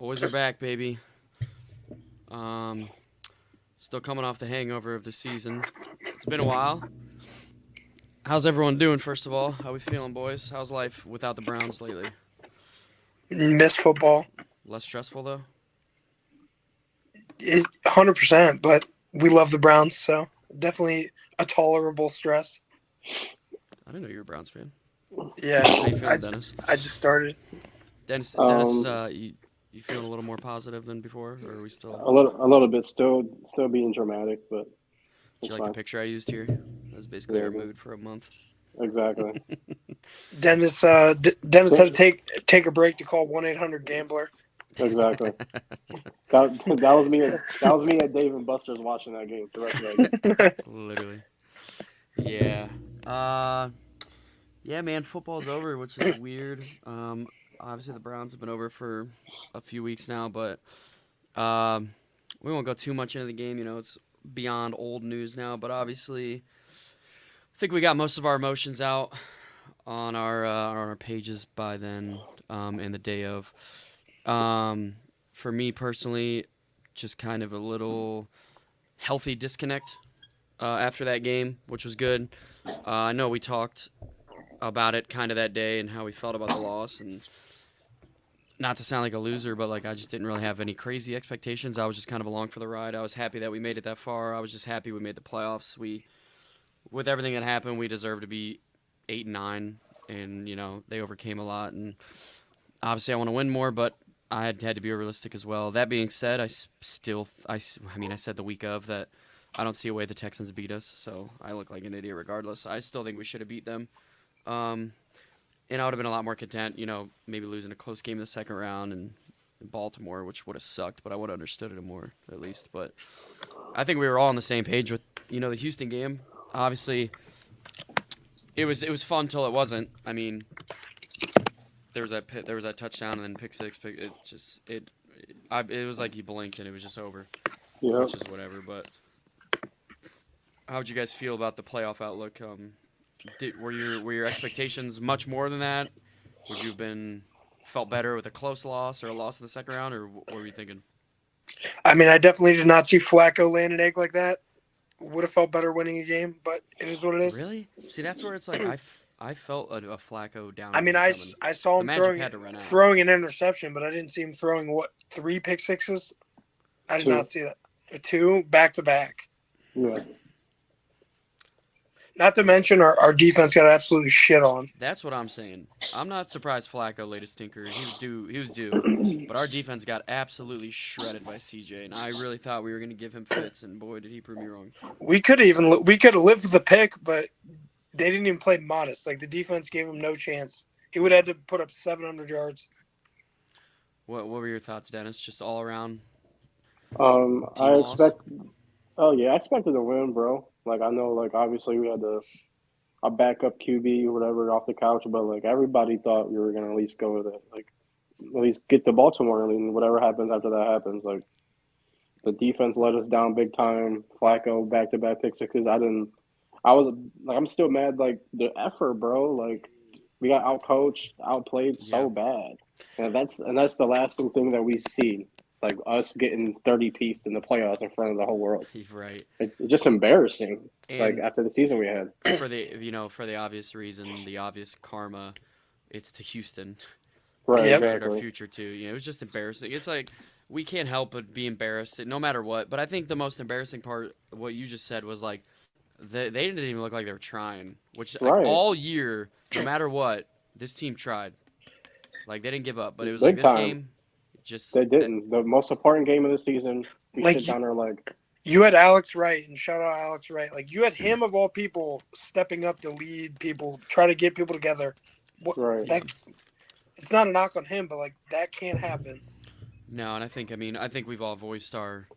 Boys are back, baby. Um, Still coming off the hangover of the season. It's been a while. How's everyone doing, first of all? How we feeling, boys? How's life without the Browns lately? Miss football, Less stressful, though? 100%. But we love the Browns, so definitely a tolerable stress. I didn't know you were a Browns fan. Yeah, How you I feeling, Dennis? I just started. Dennis, you feeling a little more positive than before, or are we still? A little bit. Still being dramatic, but Do you it's like the fine. picture I used here? That was basically Yeah, our mood for a month. exactly. Dennis had to take a break to call 1-800-GAMBLER. Exactly. That was me. That was me at Dave and Buster's watching that game. The rest of that game. Literally. Yeah. Uh, yeah, man. Football's over, which is weird. Obviously the Browns have been over for a few weeks now, but um, we won't go too much into the game. You know, it's beyond old news now. But obviously, I think we got most of our emotions out on our pages by then, and the day of. Um, for me personally, just kind of a little healthy disconnect after that game, which was good. I know we talked about it kind of that day and how we felt about the loss, and not to sound like a loser, but like I just didn't really have any crazy expectations. I was just kind of along for the ride. I was happy that we made it that far. I was just happy we made the playoffs. With everything that happened, we deserved to be 8 and 9, and they overcame a lot. And obviously, I want to win more, but I had to be realistic as well. That being said, I mean, I said the week of that I don't see a way the Texans beat us, so I look like an idiot regardless. I still think we should have beat them. Um, and I would have been a lot more content, maybe losing a close game in the second round and in Baltimore, which would have sucked, but I would have understood it more at least. But I think we were all on the same page with, the Houston game. Obviously, it was fun till it wasn't. I mean, there was that touchdown and then pick six. It was like he blinked and it was just over, Yeah. which is whatever. But how'd you guys feel about the playoff outlook? Were your expectations much more than that? Would you have been felt better with a close loss or a loss in the second round, or what were you thinking? I mean, I definitely did not see Flacco lay an egg like that. Would have felt better winning a game, but it is what it is. Really? See, that's where it's like I felt a Flacco down I mean, game I, coming. I saw The him magic had to run out. throwing an interception, but I didn't see him throwing three pick sixes. I did not Two. see that. Two back to back. Yeah. Not to mention our defense got absolutely shit on. That's what I'm saying. I'm not surprised Flacco laid a stinker. He was due. He was due. But our defense got absolutely shredded by CJ, and I really thought we were going to give him fits, and boy, did he prove me wrong. We could have lived with the pick, but they didn't even play modest. Like the defense gave him no chance. He would have had to put up 700 yards. What were your thoughts, Dennis? Just all around team I loss? expect. Oh yeah, I expected to win, bro. Like I know, like obviously we had a backup QB or whatever off the couch, but like everybody thought we were gonna at least go with it. Like at least get to Baltimore. I mean, whatever happens after that happens. Like the defense let us down big time. Flacco back to back pick sixes. I didn't. I was like, I'm still mad. Like the effort, bro. Like we got outcoached, outplayed Yeah, so bad, and that's the lasting thing that we see. Like us getting 30 pieced in the playoffs in front of the whole world. he's right. It's just embarrassing. Like And after the season we had. for the obvious reason, the obvious karma, it's to Houston. Right, They Yep. traded our exactly. future too. It was just embarrassing. It's like we can't help but be embarrassed no matter what. But I think the most embarrassing part, what you just said, was like they didn't even look like they were trying. Which like Right, all year, no matter what, this team tried. Like they didn't give up. But it was like big this time. game, just They that. didn't. The most important game of the season, we Like sit down there like, you had Alex Wright, and shout out Alex Wright. Like you had him of all people stepping up to lead people, try to get people together. What right, Yeah. that it's not a knock on him, but like that can't happen. No, and I think we've all voiced our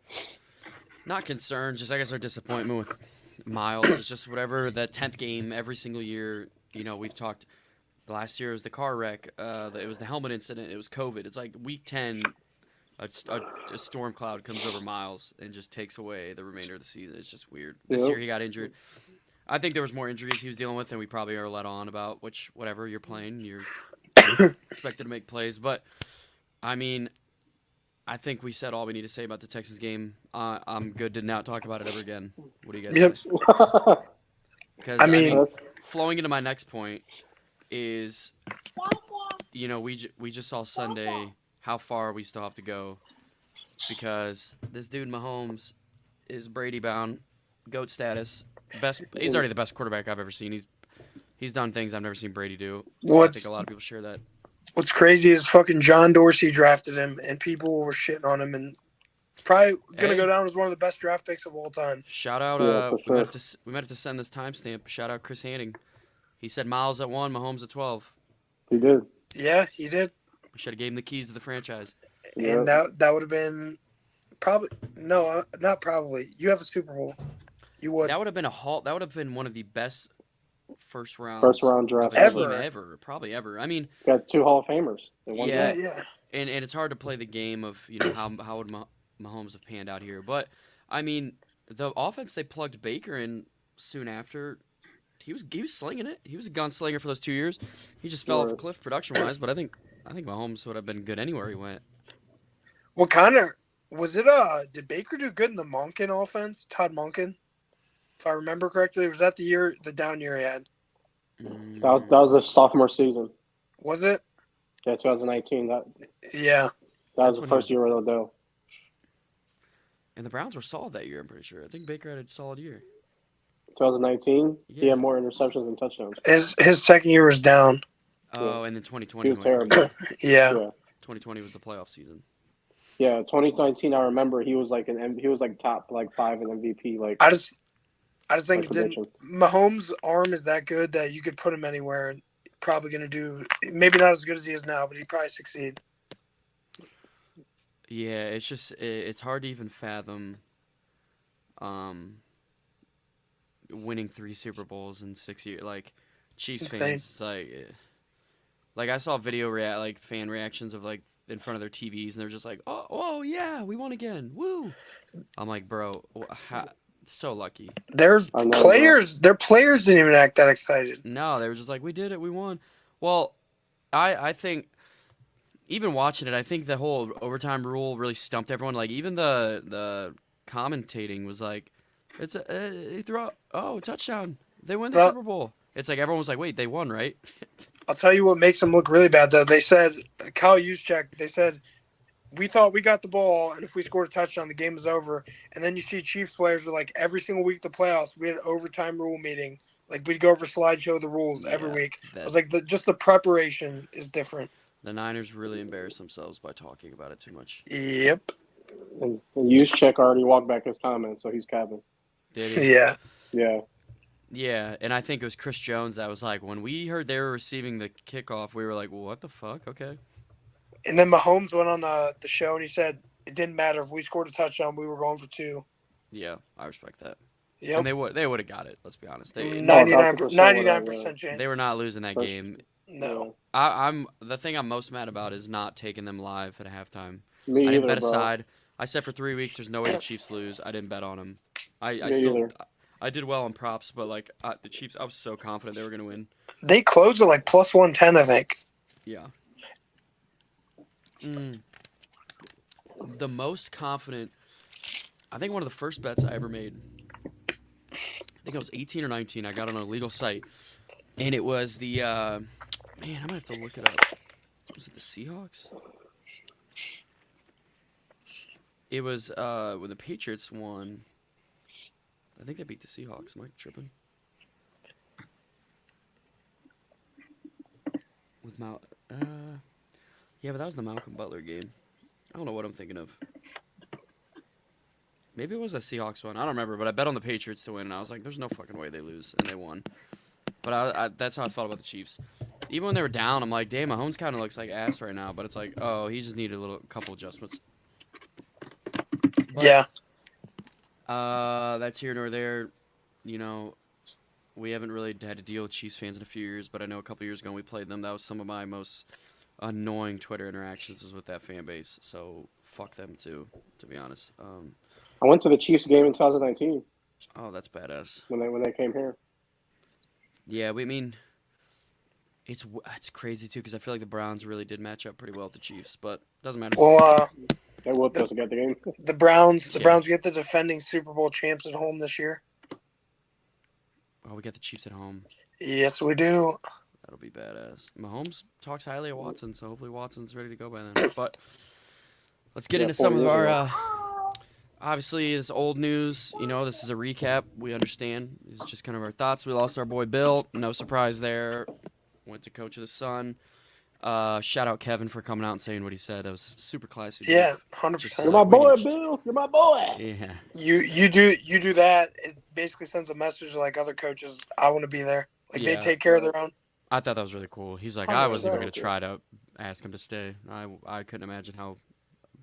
not concerns, just I guess our disappointment with Miles. It's just whatever that 10th game every single year. We've talked. The last year was the car wreck. It was the helmet incident. It was COVID. It's like week 10, a storm cloud comes over Miles and just takes away the remainder of the season. It's just weird. This yep, year he got injured. I think there was more injuries he was dealing with than we probably are let on about. Which whatever you're playing, you're expected to make plays. But I mean, I think we said all we need to say about the Texas game. I'm good to not talk about it ever again. What do you guys Yep. say? I Because mean, That's flowing into my next point is, we just saw Sunday how far we still have to go because this dude Mahomes is Brady bound, GOAT status, best. He's already the best quarterback I've ever seen. He's done things I've never seen Brady do. I think what's a lot of people share that. what's crazy is fucking John Dorsey drafted him, and people were shitting on him, and probably gonna Hey, go down as one of the best draft picks of all time. shout out. yeah, for We might sure. have to send this timestamp. Shout out Chris Hanning. He said Miles at 1, Mahomes at 12. He did. Yeah, he did, We should have gave him the keys to the franchise. Yeah. and that would have been probably no, not probably. You have a Super Bowl, you would That would have been a halt. That would have been one of the best first First rounds round of draft a team ever. ever, probably ever. I mean, Got 2 Hall of Famers in one yeah, draft. Yeah. and it's hard to play the game of how would Mahomes have panned out here, but I mean the offense they plugged Baker in soon after. He was slinging it. He was a gunslinger for those 2 years. He just fell off a Right. cliff production wise, but I think Mahomes would have been good anywhere he went. What kind of was it? Did Baker do good in the Monken offense? Todd Monken, if I remember correctly, was that the down year he had? That was his sophomore season. Was it? Yeah, 2019. That Yeah. was That's the when he first was- year with Odell. And the Browns were solid that year. I'm pretty sure. I think Baker had a solid year. 2019, he Yeah. had more interceptions than touchdowns. His second year was down. Oh, and then 2020 He was went terrible. crazy. Yeah. Yeah. 2020 was the playoff season. Yeah, 2019. I remember he was like top like 5 in MVP. Like I just think like it didn't. prediction. Mahomes' arm is that good that you could put him anywhere and probably going to do maybe not as good as he is now, but he'd probably succeed. Yeah, it's just it's hard to even fathom winning 3 Super Bowls in 6 years. Like Chiefs It's fans, it's like I saw fan reactions of like in front of their TVs, and they're just like, oh yeah, we won again, woo! I'm like, bro, so lucky. There's I know, players. Their players didn't even act that excited. No, they were just like, we did it, we won. Well, I think even watching it, I think the whole overtime rule really stumped everyone. Like even the commentating was like, it's he threw out, a touchdown, they win the Well- Super Bowl. It's like everyone was like, wait, they won, right? I'll tell you what makes them look really bad though. They said Kyle Juszczyk. They said we thought we got the ball, and if we scored a touchdown, the game was over. And then you see Chiefs players are like every single week the playoffs, we had an overtime rule meeting. Like we'd go over slideshow the rules every Yeah, week. I that- was like, just the preparation is different. The Niners really embarrassed themselves by talking about it too much. Yep. And Juszczyk already walked back his comments, so he's capping. Did he? Yeah. Yeah. Yeah, and I think it was Chris Jones that was like, when we heard they were receiving the kickoff, we were like, well, what the fuck? Okay. And then Mahomes went on the show and he said it didn't matter if we scored a touchdown, we were going for 2. Yeah, I respect that. Yep. And they would have got it. Let's be honest. They 99% chance. they were not losing that First- game. No. I'm the thing I'm most mad about is not taking them live at halftime. Me I either, didn't bet bro. aside. I said for 3 weeks, there's no way the Chiefs lose. I didn't bet on them. I Me still either. I did well on props, but like the Chiefs, I was so confident they were gonna win. They closed at like plus 110, I think. Yeah. The most confident. I think one of the first bets I ever made. I think I was 18 or 19. I got on a legal site, and it was the. Man, I'm gonna have to look it up. Was it the Seahawks? It was when the Patriots won. I think they beat the Seahawks. Am I tripping? With yeah, but that was the Malcolm Butler game. I don't know what I'm thinking of. Maybe it was a Seahawks one. I don't remember, but I bet on the Patriots to win, and I was like, "There's no fucking way they lose," and they won. But that's how I felt about the Chiefs. Even when they were down, I'm like, "Damn, Mahomes kind of looks like ass right now." But it's like, oh, he just needed a couple adjustments. But, Yeah. That's here nor there. You know, we haven't really had to deal with Chiefs fans in a few years, but I know a couple years ago when we played them, that was some of my most annoying Twitter interactions was with that fan base. So fuck them too, to be honest. I went to the Chiefs game in 2019 Oh, that's badass. when they came here. Yeah, we mean, it's crazy too because I feel like the Browns really did match up pretty well with the Chiefs, but doesn't matter. Well, They whooped us to get the game. The Browns Yeah. get the defending Super Bowl champs at home this year. Oh, we got the Chiefs at home. Yes, we do. That'll be badass. Mahomes talks highly of Watson, so hopefully Watson's ready to go by then. But let's get Yeah, into 4 some of years our. ago. Obviously, it's old news. You know, this is a recap. We understand. This is just kind of our thoughts. We lost our boy Bill. No surprise there. Went to coach of the Sun. Shout out Kevin for coming out and saying what he said. That was super classy. Dude. Yeah, Just 100%. You're like, my we boy, can- Bill. You're my boy. Yeah. You do that. It basically sends a message to, like, other coaches. I want to be there. Like, they Yeah. take care of their own. I thought that was really cool. He's like, I wasn't even going 100%. to try to ask him to stay. I couldn't imagine how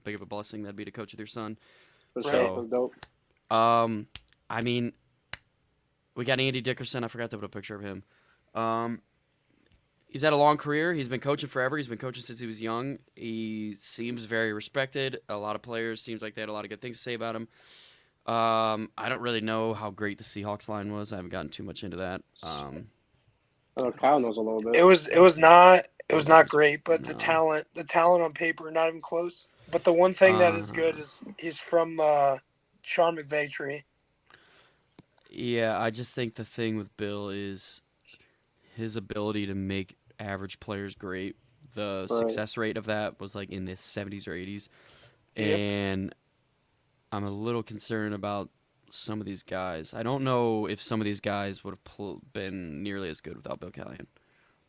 big of a blessing that'd be to coach with your son. For Right. sure. That's dope. I mean, we got Andy Dickerson. I forgot to put a picture of him. He's had a long career. He's been coaching forever. He's been coaching since he was young. He seems very respected. A lot of players seems like they had a lot of good things to say about him. I don't really know how great the Seahawks line was. I haven't gotten too much into that. I know Kyle knows a little bit. It was not great, but No. the talent on paper, not even close. But the one thing that is good is he's from Sean McVay tree. Yeah, I just think the thing with Bill is his ability to make average players great. The Right. success rate of that was like in the 70s or 80s. Yep. And I'm a little concerned about some of these guys. I don't know if some of these guys would have been nearly as good without Bill Callahan.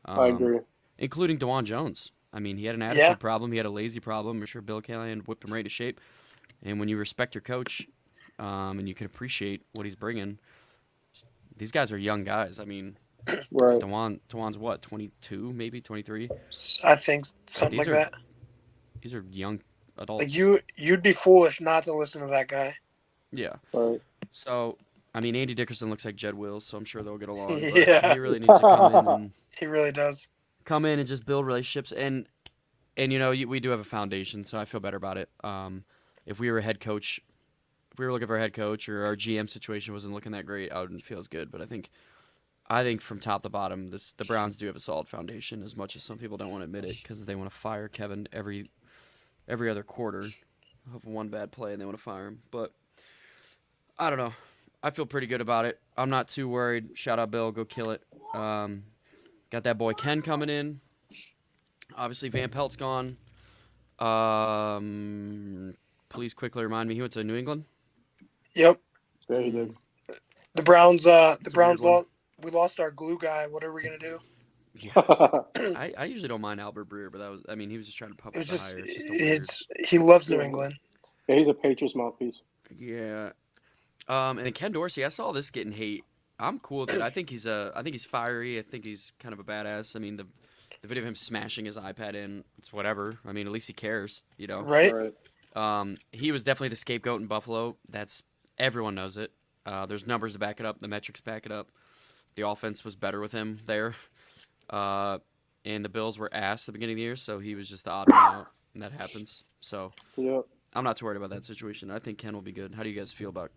I agree. Including DeJuan Jones. I mean, he had an attitude problem. He had a lazy problem. I'm sure Bill Callahan whipped him right into shape. And when you respect your coach and you can appreciate what he's bringing, these guys are young guys. I mean, Right. DeJuan's what, 22, maybe 23? I think something These like are that. These are young adults. Like you'd be foolish not to listen to that guy. Yeah. Right. So, I mean, Andy Dickerson looks like Jed Wills, so I'm sure they'll get along. But Yeah. he really needs to He really does. come in and just build relationships. And you know, we do have a foundation, so I feel better about it. If we were a head coach, if we were looking for a head coach, or our GM situation wasn't looking that great, I wouldn't feel as good. But I think from top to bottom, the Browns do have a solid foundation. As much as some people don't want to admit it, because they want to fire Kevin every other quarter of one bad play, and they want to fire him. But I don't know. I feel pretty good about it. I'm not too worried. Shout out Bill, go kill it. Got that boy Ken coming in. Obviously, Van Pelt's gone. Please quickly remind me, he went to New England. Yep. Yeah, he did. The Browns. The It's a Browns weird one. lost. We lost our glue guy. What are we gonna do? Yeah, I usually don't mind Albert Breer, but he was just trying to pump up It's the just. hire. It's just a weird. He loves New Yeah. England. Yeah, he's a Patriots mouthpiece. Yeah. And then Ken Dorsey, I saw this getting hate. I'm cool with it. I think he's fiery. I think he's kind of a badass. I mean, the video of him smashing his iPad in, it's whatever. I mean, at least he cares, you know. Right. He was definitely the scapegoat in Buffalo. Everyone knows it. There's numbers to back it up. The metrics back it up. The offense was better with him there. And the Bills were ass at the beginning of the year, so he was just the odd man out, and that happens. So Yeah. I'm not too worried about that situation. I think Ken will be good. How do you guys feel about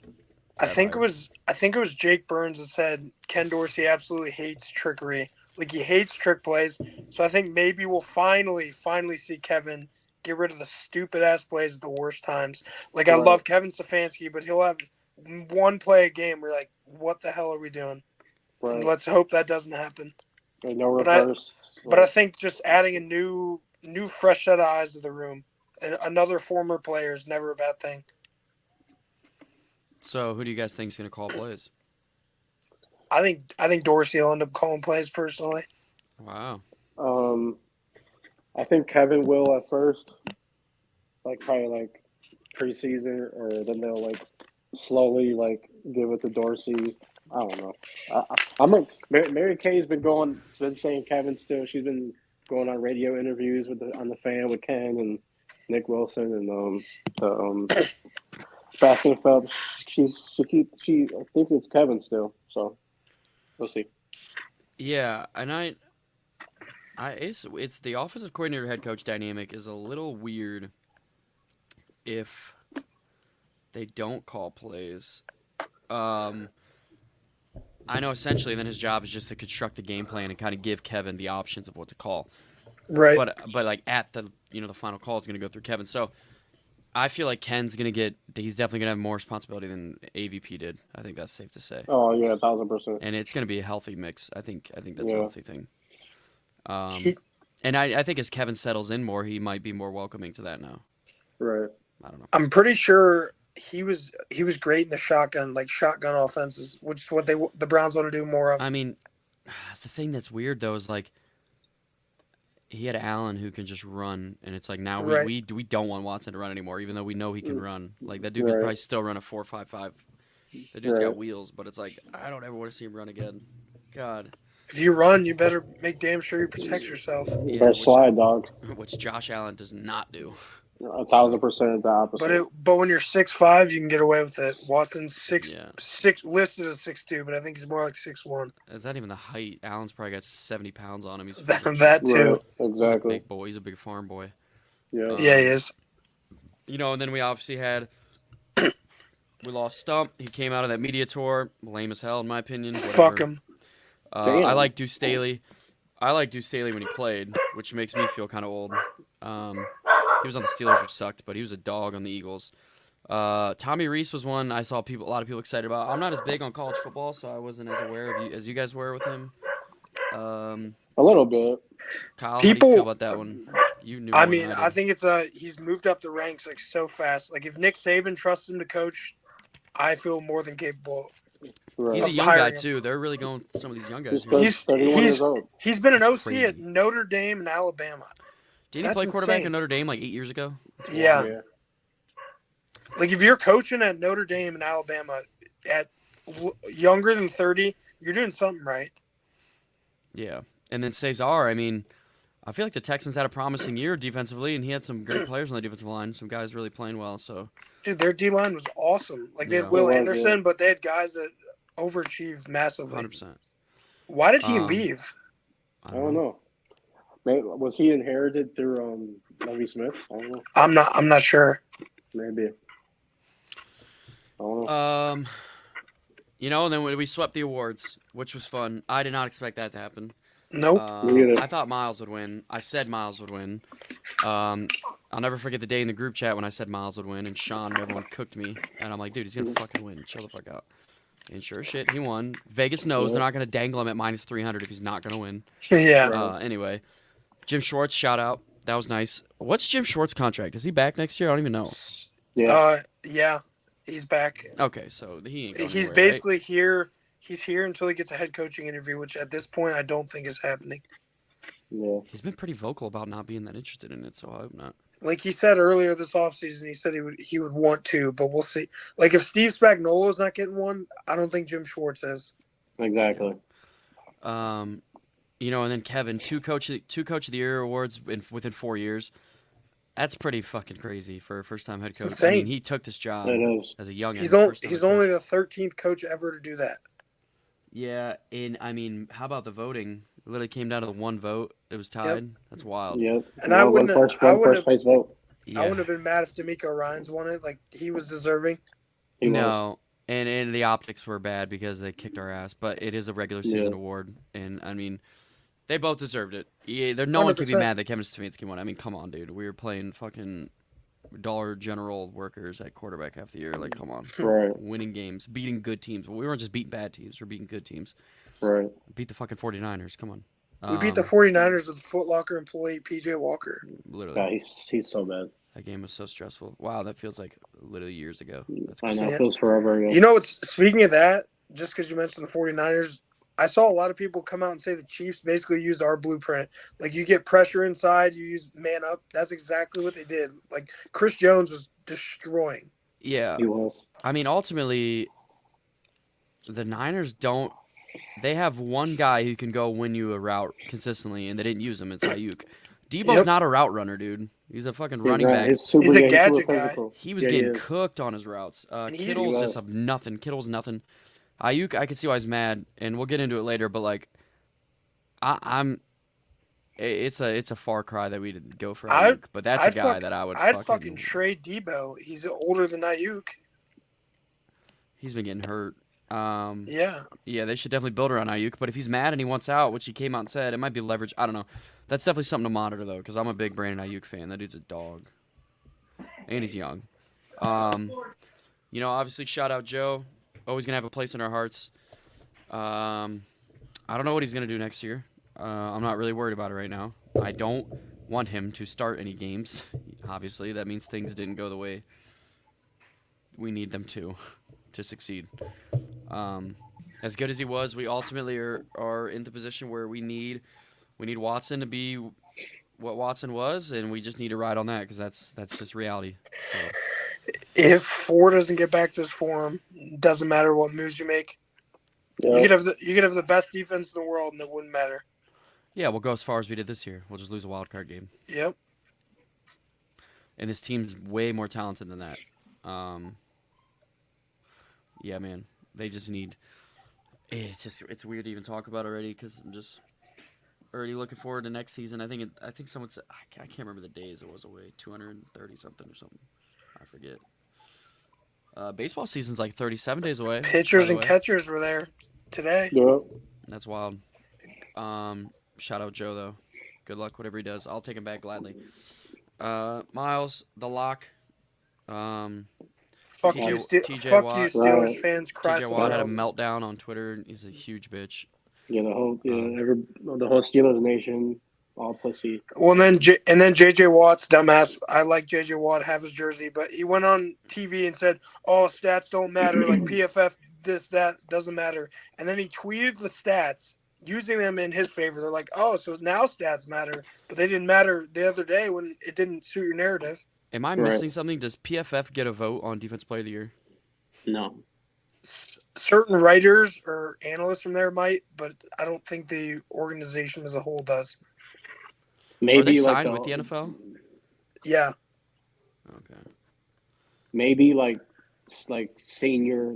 I that think hire? it was Jake Burns that said Ken Dorsey absolutely hates trickery. Like he hates trick plays. So I think maybe we'll finally see Kevin get rid of the stupid ass plays at the worst times. Like I Right. love Kevin Stefanski, but he'll have one play a game where you're like, what the hell are we doing? And Right. let's hope that doesn't happen. And no But I- reverse. But I think just adding a new fresh set of eyes to the room and another former player is never a bad thing. So who do you guys think is going to call plays? I think Dorsey will end up calling plays personally. Wow. I think Kevin will at first, like probably like preseason, or then they'll like slowly like give it to Dorsey. I don't know. Mary Kay's been saying Kevin still. She's been going on radio interviews on the fan with Ken and Nick Wilson and Baskin Phelps. She thinks it's Kevin still. So we'll see. Yeah, and it's the offensive coordinator head coach dynamic is a little weird if they don't call plays. I know essentially then his job is just to construct the game plan and kind of give Kevin the options of what to call. Right. But like at the final call is going to go through Kevin. So I feel like Ken's gonna get. He's definitely gonna have more responsibility than AVP did. I think that's safe to say. Oh yeah, 1,000%. And it's gonna be a healthy mix. I think that's a Yeah. healthy thing. He, And I think as Kevin settles in more, he might be more welcoming to that now. Right. I don't know. I'm pretty sure he was great in the shotgun offenses, which is what the Browns want to do more of. I mean, the thing that's weird though is like he had Allen who can just run, and it's like now Right. we don't want Watson to run anymore, even though we know he can run. Like that dude could Right. probably still run a 4.55. The dude's got Right. wheels, but it's like I don't ever want to see him run again. God. If you run, you better make damn sure you protect yourself. You better slide, dog. Which Josh Allen does not do. 1,000% the opposite. But when you're 6'5", you can get away with it. Watson's six Yeah. listed as 6'2", but I think he's more like 6'1". Is that even the height? Allen's probably got 70 pounds on him. He's That fucking- too. Right. He's a Exactly. big boy. He's a big farm boy. Yeah. Yeah, he is. You know, and then we obviously had we lost Stump. He came out of that media tour, lame as hell in my opinion. Fuck Whatever. him. Damn. I like Deuce Staley. I like Deuce Staley when he played, which makes me feel kind of old. He was on the Steelers, which sucked, but he was a dog on the Eagles. Tommy Reese was one I saw a lot of people excited about. I'm not as big on college football, so I wasn't as aware of as you guys were with him. A little bit. Kyle, how do you feel about that one? You knew. I more mean, than I did. think it's he's moved up the ranks like so fast. Like if Nick Saban trusts him to coach, I feel more than capable. Right. He's a young hiring guy him. too. They're really going some of these young He's guys. Here. 31 years old. He's been an That's OC crazy. at Notre Dame and Alabama. Didn't he That's play quarterback insane. at Notre Dame like 8 years ago? Yeah. Like if you're coaching at Notre Dame and Alabama at younger than 30, you're doing something right. Yeah. And then Cesar, I mean, I feel like the Texans had a promising year defensively, and he had some great players on the defensive line. Some guys really playing well. So Dude, their D line was awesome. Like they Yeah. had Will It was, Anderson, yeah. but they had guys that overachieved massively. 100%. Why did he Um, leave? I don't know. Maybe, was he inherited through Lovie Smith? I don't know. I'm not sure. Maybe. I don't know. You know, and then we swept the awards, which was fun. I did not expect that to happen. Nope. Me neither. I thought Miles would win. I said Miles would win. I'll never forget the day in the group chat when I said Miles would win, and Sean and everyone cooked me. And I'm like, dude, he's going to fucking win. Chill the fuck out. And sure as shit, he won. Vegas knows they're not going to dangle him at minus 300 if he's not going to win. Yeah. Anyway, Jim Schwartz, shout out. That was nice. What's Jim Schwartz's contract? Is he back next year? I don't even know. Yeah. Yeah. He's back. Okay, so he ain't going He's anywhere, basically here. He's here until he gets a head coaching interview, which at this point I don't think is happening. Yeah. right? He's been pretty vocal about not being that interested in it, so I hope not. Like he said earlier this offseason, he said he would want to, but we'll see. Like if Steve Spagnuolo's not getting one, I don't think Jim Schwartz is. Exactly. You know, and then Kevin, two coach of the year awards within 4 years. That's pretty fucking crazy for a first time head It's coach. I insane. mean, he took this job It is. as a young. He's only the 13th coach ever to do that. Yeah, and I mean, how about the voting? It literally came down to the one vote. It was tied. That's wild. Yep. And I wouldn't have- place vote. Yeah. I wouldn't have been mad if D'Amico Ryans won it. Like he was deserving. He was. No, and the optics were bad because they kicked our ass. But it is a regular season Yeah. award, and I mean, they both deserved it. Yeah, no one could be 100%. mad that Kevin Stefanski won. I mean, come on, dude. We were playing fucking Dollar General workers at quarterback half the year. Like, come on, Right. winning games, beating good teams. Well, we weren't just beating bad teams. We're beating good teams. Right. Beat the fucking 49ers. Come on. We beat the 49ers with Foot Locker employee PJ Walker. Literally. Yeah, he's so bad. That game was so stressful. Wow, that feels like literally years ago. That's I know. Yeah. It feels forever ago. You know what's speaking of that, just because you mentioned the 49ers, I saw a lot of people come out and say the Chiefs basically used our blueprint. Like you get pressure inside, you use man up. That's exactly what they did. Like Chris Jones was destroying. Yeah. He was. I mean, ultimately, the Niners don't. They have one guy who can go win you a route consistently, and they didn't use him. It's Ayuk. Debo's Yep. not a route runner, dude. He's a fucking He's running right. back. He's super, He's a yeah, gadget super guy. physical. He was Yeah, getting is. cooked on his routes. he's- Kittle's He just was. nothing. Kittle's nothing. Ayuk, I can see why he's mad, and we'll get into it later. But like, it's a far cry that we didn't go for Ayuk. But that's a guy that I would. I'd fucking trade Debo. He's older than Ayuk. He's been getting hurt. Yeah. Yeah, they should definitely build around Ayuk. But if he's mad and he wants out, which he came out and said, it might be leverage. I don't know. That's definitely something to monitor, though, because I'm a big Brandon Ayuk fan. That dude's a dog. and he's young. Obviously, shout out Joe. Always gonna have a place in our hearts. I don't know what he's gonna do next year. I'm not really worried about it right now. I don't want him to start any games. Obviously, that means things didn't go the way we need them to succeed. As good as he was, we ultimately are in the position where we need Watson to be what Watson was, and we just need to ride on that because that's just reality. So If Ford doesn't get back to his form, doesn't matter what moves you make. Yeah. You could have the best defense in the world, and it wouldn't matter. yeah, we'll go as far as we did this year. We'll just lose a wild card game, Yep. and this team's way more talented than that. Yeah, man, they just need. It's weird to even talk about already because I'm just already looking forward to next season. I think someone said I can't remember the days it was away, 230 something or something. I forget. Baseball season's like 37 days away. By Pitchers the and way. catchers were there today. Yeah. That's wild. Shout out Joe though. Good luck whatever he does. I'll take him back gladly. Miles, the lock. Fuck TJ you, TJ fuck Watt. you, Steelers fans. Cry TJ Watt had a somewhere else. meltdown on Twitter. He's a huge bitch. Yeah, the whole Steelers nation, all pussy. Well, and then JJ Watt's dumbass. I like JJ Watt, have his jersey, but he went on TV and said, "Oh, stats don't matter. Like PFF, this that doesn't matter." And then he tweeted the stats, using them in his favor. They're like, "Oh, so now stats matter," but they didn't matter the other day when it didn't suit your narrative. Am I missing something? Does PFF get a vote on Defense Player of the Year? No. Certain writers or analysts from there might, but I don't think the organization as a whole does. Maybe Are they like signed with the NFL? Yeah. Okay. Maybe like senior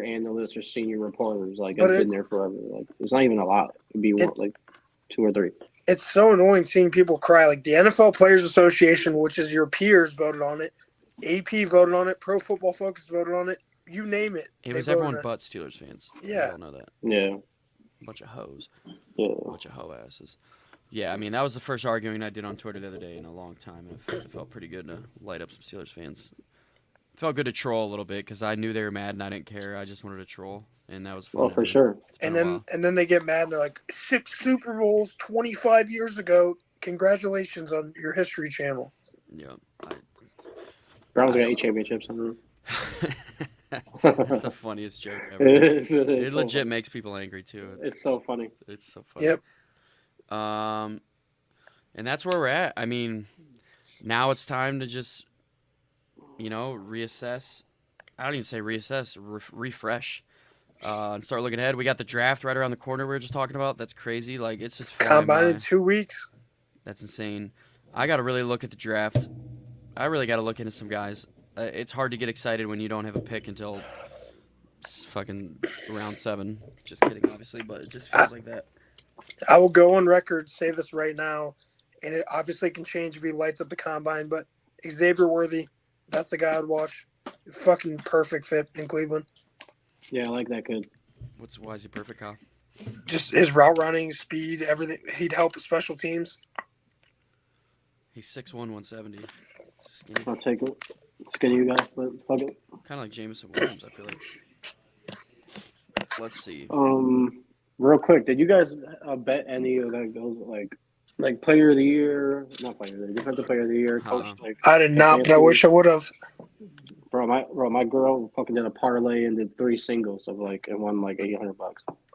analysts or senior reporters like have been there forever. Like there's not even a lot. It'd be like 2 or 3. It's so annoying seeing people cry. Like the NFL Players Association, which is your peers, voted on it. AP voted on it. Pro Football Focus voted on it. You name it. It was everyone but Steelers fans. Yeah. We all know that. Yeah. Bunch of hoes. Yeah. Bunch of hoe asses. Yeah, I mean, that was the first arguing I did on Twitter the other day in a long time. It felt pretty good to light up some Steelers fans. It felt good to troll a little bit because I knew they were mad and I didn't care. I just wanted to troll, and that was fun. Oh, for sure. And then they get mad and they're like, 6 Super Bowls 25 years ago. Congratulations on your History Channel. Yeah. Browns got 8 championships. That's the funniest joke ever. It legit makes people angry too. It's so funny. It's so funny. Yep. And that's where we're at. I mean, now it's time to just, reassess. I don't even say reassess, refresh, and start looking ahead. We got the draft right around the corner we were just talking about. That's crazy. Like, it's just flying by. Combine in 2 weeks. That's insane. I got to really look at the draft. I really got to look into some guys. It's hard to get excited when you don't have a pick until fucking round 7. Just kidding, obviously, but it just feels like that. I will go on record, say this right now, and it obviously can change if he lights up the combine, but Xavier Worthy, that's the guy I'd watch. Fucking perfect fit in Cleveland. Yeah, I like that kid. Why is he perfect, Kyle? Just his route running, speed, everything. He'd help with special teams. He's 6'1", 170. Skinny. I'll take it. Skinny you guys, but fuck it. Kind of like Jameson Williams, I feel like. Let's see. Real quick, did you guys bet any of those like player of the year, not player of the year, defensive player of the year, coach? I did not, but I wish I would have. My girl fucking did a parlay and did 3 singles of and won like $800. I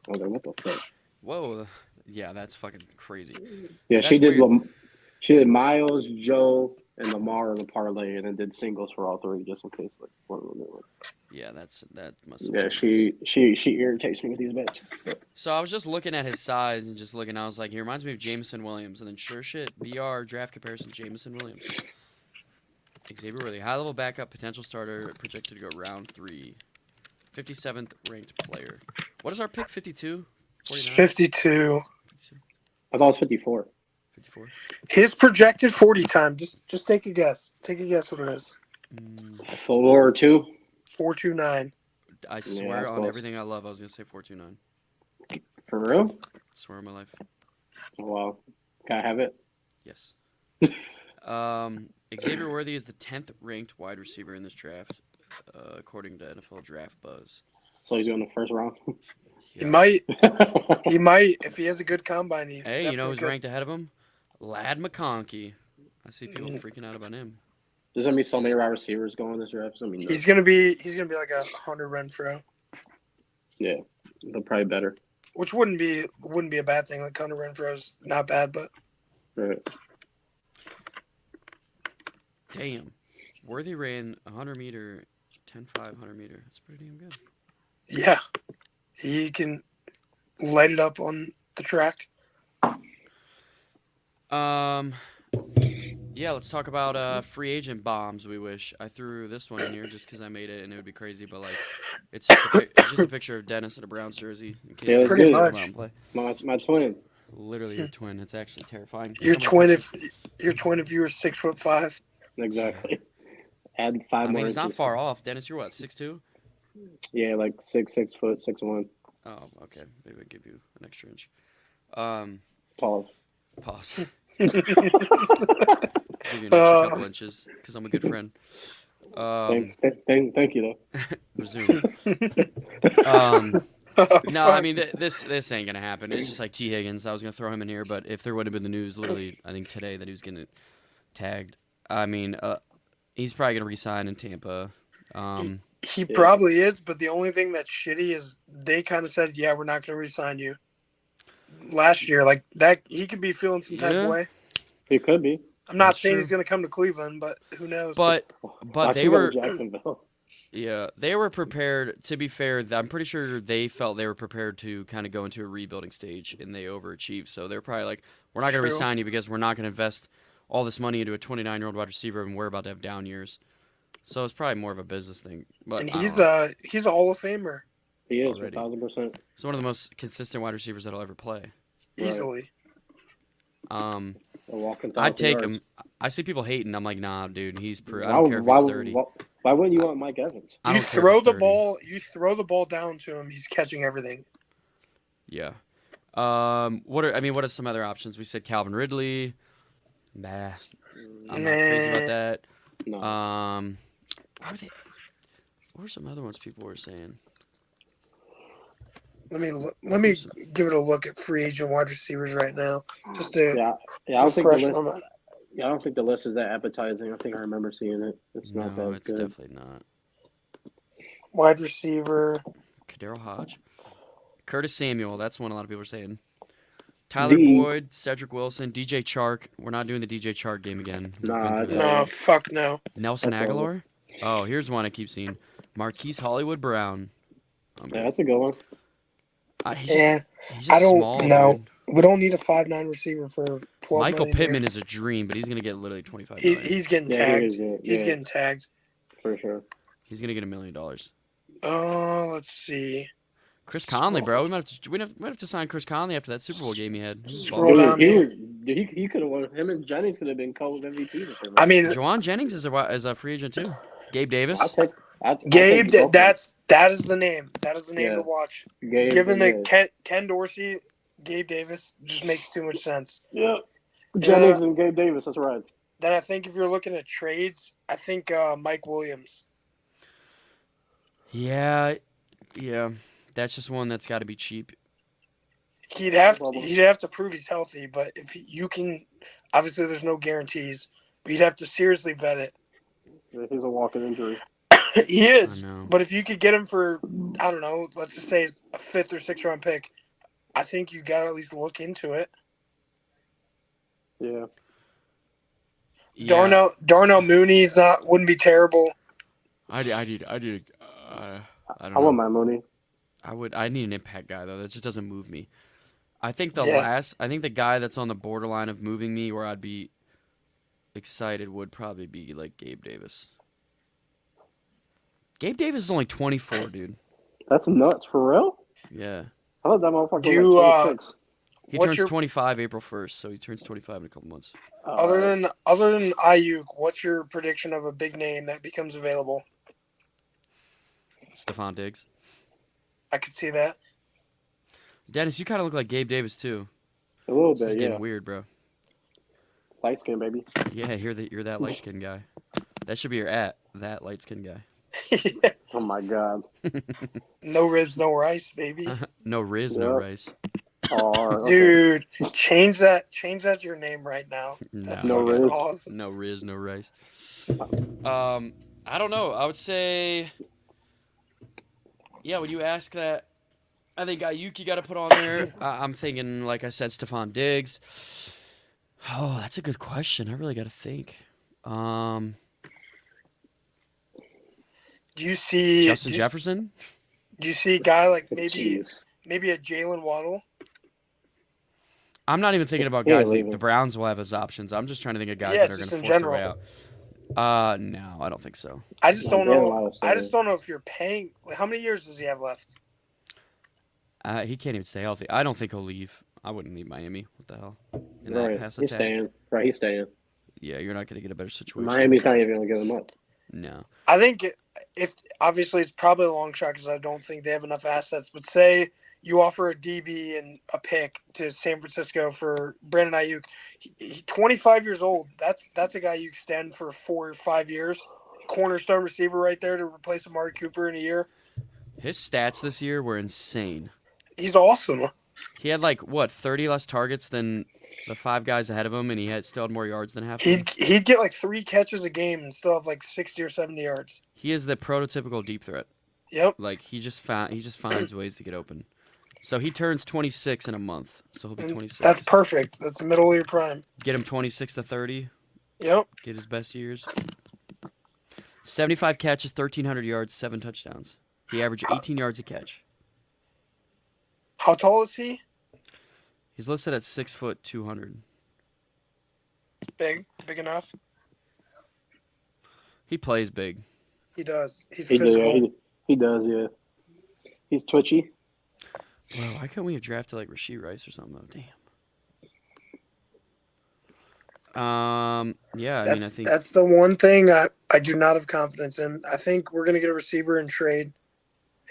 was like, what the fuck? Whoa, yeah, that's fucking crazy. Yeah, That's she did. weird. She did Miles, Joe, and Lamar in the parlay, and then did singles for all 3 just in case one of them didn't win. Yeah, that must have. Yeah, she irritates me with these bets. So I was just looking at his size and just looking. I was like, he reminds me of Jameson Williams, and then sure shit, BR draft comparison, Jameson Williams. Xavier Worthy, high level backup, potential starter, projected to go round 3, 57th ranked player. What is our pick? 52, 49? 52. I thought it was 54. 54. His projected 40 time. Just take a guess. Take a guess what it is. 4 or 2. 429. I swear on everything I love, I was gonna say 429. For real? I swear on my life. Wow. Can I have it? Yes. Xavier Worthy is the 10th ranked wide receiver in this draft, according to NFL Draft Buzz. So he's going the first round. He Yeah. might. He might if he has a good combine. He Hey, you know definitely who's could. ranked ahead of him? Lad McConkey. I see people freaking out about him. There's gonna be so many wide receivers going this draft. He's gonna be like a Hunter Renfro, Yeah, they're probably better. which wouldn't be a bad thing. Like Hunter Renfro's not bad, but Right. Damn. Worthy ran 100-meter, 10.5 100-meter. That's pretty damn good. yeah, he can light it up on the track. Yeah, let's talk about free agent bombs. We wish I threw this one in here just because I made it and it would be crazy, but like, it's just a picture of Dennis in a Browns jersey in case Yeah, Dennis pretty doesn't much. come out and play. My twin. Literally your twin. It's actually terrifying. Your Look how twin many if you were 6'5". Exactly. Add 5 I more. mean, he's not inches. far off. Dennis, you're what, 6'2"? Yeah, like 6 foot, 6'1". Oh, okay. Maybe I'll give you an extra inch. Pause. Pause. Give you an extra couple inches because I'm a good friend. Thank you though. Resume. No, I mean this ain't gonna happen. It's just like T. Higgins. I was gonna throw him in here, but if there would have been the news, literally, I think today that he was getting tagged. I mean, he's probably gonna resign in Tampa. He probably is, but the only thing that's shitty is they kind of said, "Yeah, we're not going to re-sign you." Last year, like that, he could be feeling some type of way. He could be. I'm not That's saying true. he's going to come to Cleveland, but who knows? But Watch they him go were to Jacksonville. Yeah, they were prepared. To be fair, I'm pretty sure they felt they were prepared to kind of go into a rebuilding stage, and they overachieved. So they're probably like, "We're not going to True. re-sign you because we're not going to invest all this money into a 29-year-old wide receiver, and we're about to have down years." So it's probably more of a business thing. But And I don't know. he's a Hall of Famer He is Already. 1,000%. He's one of the most consistent wide receivers that'll ever play. easily. A walking I'd 1,000 take yards. him. I see people hating. I'm like, nah, dude. I don't care if he's 30. Why wouldn't you want Mike Evans? I You don't care if throw he's the 30. ball. You throw the ball down to him. He's catching everything. Yeah. What are some other options? We said Calvin Ridley. Nah. I'm not crazy about that. No. What were some other ones people were saying? Let me give it a look at free agent wide receivers right now, just to Yeah, I don't think the refresh list. my mind. Yeah, I don't think the list is that appetizing. I think I remember seeing it. It's not No, that it's good. definitely not. Wide receiver. Kadero Hodge. Curtis Samuel. That's one a lot of people are saying. Tyler Boyd, Cedric Wilson, DJ Chark. We're not doing the DJ Chark game again. We've Nah, been through it's that. No, fuck no. Nelson That's over. Aguilar. Oh, here's one I keep seeing. Marquise Hollywood Brown. Yeah, that's a good one. He's Yeah, just I don't small, know. dude. We don't need a 5'9" receiver for 12 Michael million Pittman here. is a dream, but he's gonna get literally 25 He, million. he's getting Yeah, tagged. he He's is, getting tagged. for sure. He's gonna get $1 million. Let's see. Chris Conley, bro. We might have to sign Chris Conley after that Super Bowl game he had. Scroll down here. He could have won. Him and Jennings could have been co-MVPs. I mean, Juwan Jennings is a free agent too. Gabe Davis. Gabe. That is the name. That is the name to watch. Gabe, Given the Ken Dorsey, Gabe Davis just makes too much sense. Yeah. Jennings and Gabe Davis. That's right. Then I think if you're looking at trades, I think Mike Williams. Yeah. That's just one that's got to be cheap. He'd have to prove he's healthy, but if you can, obviously there's no guarantees, but you'd have to seriously vet it. Yeah, he's a walking injury. He is, I know. but if you could get him for, I don't know, let's just say it's a 5th or 6th round pick, I think you got to at least look into it. Yeah. Darnell Mooney's wouldn't be terrible. I don't I know. want my money. I need an impact guy though. That just doesn't move me. I think the guy that's on the borderline of moving me where I'd be excited would probably be like Gabe Davis. Gabe Davis is only 24, dude. That's nuts, for real? Yeah. I thought that motherfucker was like 26. He turns 25 April 1st, so he turns 25 in a couple months. Other than Ayuk, what's your prediction of a big name that becomes available? Stephon Diggs. I could see that. Dennis, you kind of look like Gabe Davis too. A little This is bit, getting yeah. weird, bro. Light skin, baby. Yeah, you're that light skinned guy. That should be your that light skinned guy. Oh my god. No ribs, no rice, baby. No Riz, no Yep. rice. Okay. Dude, change that to your name right now. That's No, No fucking riz. awesome. no Riz, no rice. I don't know. I would say, yeah. When you ask that, I think Ayuk you got to put on there. I'm thinking, like I said, Stephon Diggs. Oh, that's a good question. I really got to think. Do you see Justin Jefferson. Do you see a guy like maybe Jeez. a Jalen Waddle? I'm not even thinking about Yeah, guys leave the him. Browns will have as options. I'm just trying to think of guys Yeah, that are going just to in force their way general. out. No, I don't think so. I just don't Jalen know. Waddle's I just staying. don't know if you're paying. Like, how many years does he have left? He can't even stay healthy. I don't think he'll leave. I wouldn't leave Miami. What the hell? In that Right. pass He's attack. staying. Right, he's staying. Yeah, you're not going to get a better situation. Miami's not even going to give him up. No. I think if obviously it's probably a long shot because I don't think they have enough assets. But say you offer a DB and a pick to San Francisco for Brandon Ayuk, he 25 years old. That's a guy you extend for 4 or 5 years. Cornerstone receiver right there to replace Amari Cooper in a year. His stats this year were insane. He's awesome. He had 30 less targets than the 5 guys ahead of him, and he still had more yards than half of them. He'd get like 3 catches a game and still have like 60 or 70 yards. He is the prototypical deep threat. Yep. Like he just finds ways to get open. So he turns 26 in a month. So he'll be 26. That's perfect. That's the middle of your prime. Get him 26 to 30. Yep. Get his best years. 75 catches, 1,300 yards, 7 touchdowns. He averaged 18 yards a catch. How tall is he? He's listed at 6 foot 200. Big enough. He plays big. He does. He's He physical. does. He does. Yeah. He's twitchy. Bro, why couldn't we have drafted like Rashee Rice or something? Though? Damn. Yeah. I think that's the one thing I do not have confidence in. I think we're gonna get a receiver in trade,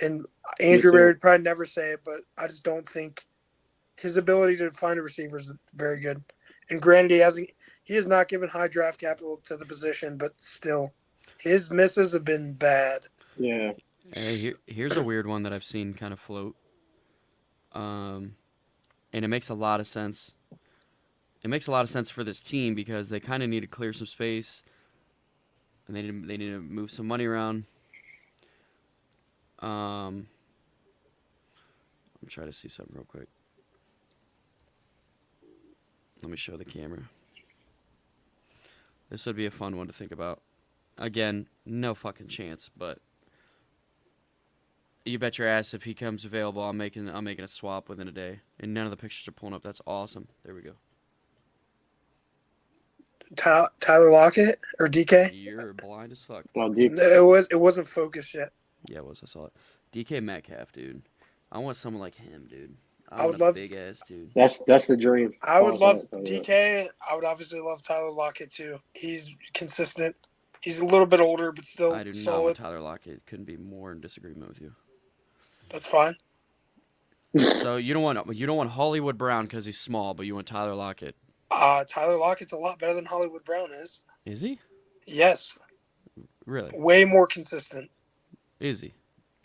and Andrew Berry would probably never say it, but I just don't think his ability to find a receiver is very good. And granted, he has not given high draft capital to the position, but still, his misses have been bad. Yeah. Hey, here's a weird one that I've seen kind of float. And it makes a lot of sense. It makes a lot of sense for this team because they kind of need to clear some space, and they need to move some money around. I'm trying to see something real quick. Let me show the camera. This would be a fun one to think about. Again, no fucking chance, but you bet your ass if he comes available, I'm making a swap within a day. And none of the pictures are pulling up. That's awesome. There we go. Tyler Lockett or DK? You're blind as fuck. Well, deep. It wasn't focused yet. Yeah, it was. I saw it. DK Metcalf, dude. I want someone like him, dude. I would love big ass dude. That's the dream. I would love DK. I would obviously love Tyler Lockett too. He's consistent. He's a little bit older, but still I do not solid. want Tyler Lockett. Couldn't be more in disagreement with you. That's fine. So you don't want Hollywood Brown because he's small, but you want Tyler Lockett. Tyler Lockett's a lot better than Hollywood Brown is. Is he? Yes. Really? Way more consistent. Is he?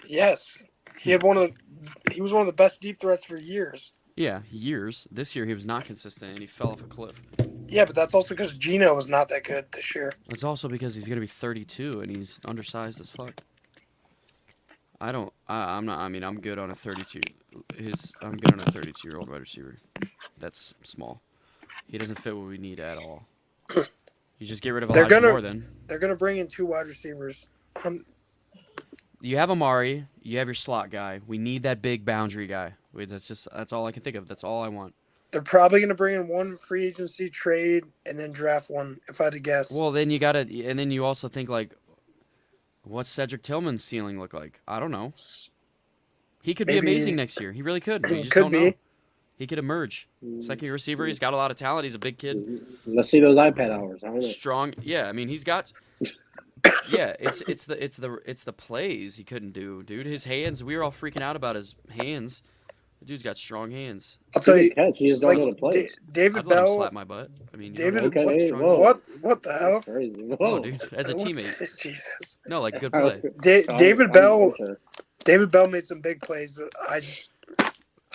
Yes. He was one of the best deep threats for years. Yeah, years. This year he was not consistent and he fell off a cliff. Yeah, but that's also because Geno was not that good this year. It's also because he's gonna be 32 and he's undersized as fuck. I'm good on a 32. I'm good on a 32-year-old wide receiver. That's small. He doesn't fit what we need at all. You just get rid of Elijah Moore then. They're gonna bring in 2 wide receivers. You have Amari. You have your slot guy. We need that big boundary guy. That's all I can think of. That's all I want. They're probably gonna bring in 1 free agency trade and then draft 1, if I had to guess. Well, then you also think like, what's Cedric Tillman's ceiling look like? I don't know. He could be amazing next year. He really could. You just don't know. He could emerge. Second-year receiver. He's got a lot of talent. He's a big kid. Let's see those iPad hours. I don't know. Strong. Yeah, I mean he's got. Yeah, it's the plays he couldn't do, dude. His hands. We were all freaking out about his hands. The dude's got strong hands. I'll tell He you, can catch. He just don't like know the plays. David I'd let him Bell. slap my butt. I mean, David, Okay, what, hey, strong whoa. hands. what the That's hell? crazy. Whoa, Whoa. dude, as a What teammate. the- Jesus. No, like good play. David Bell. David Bell made some big plays, but I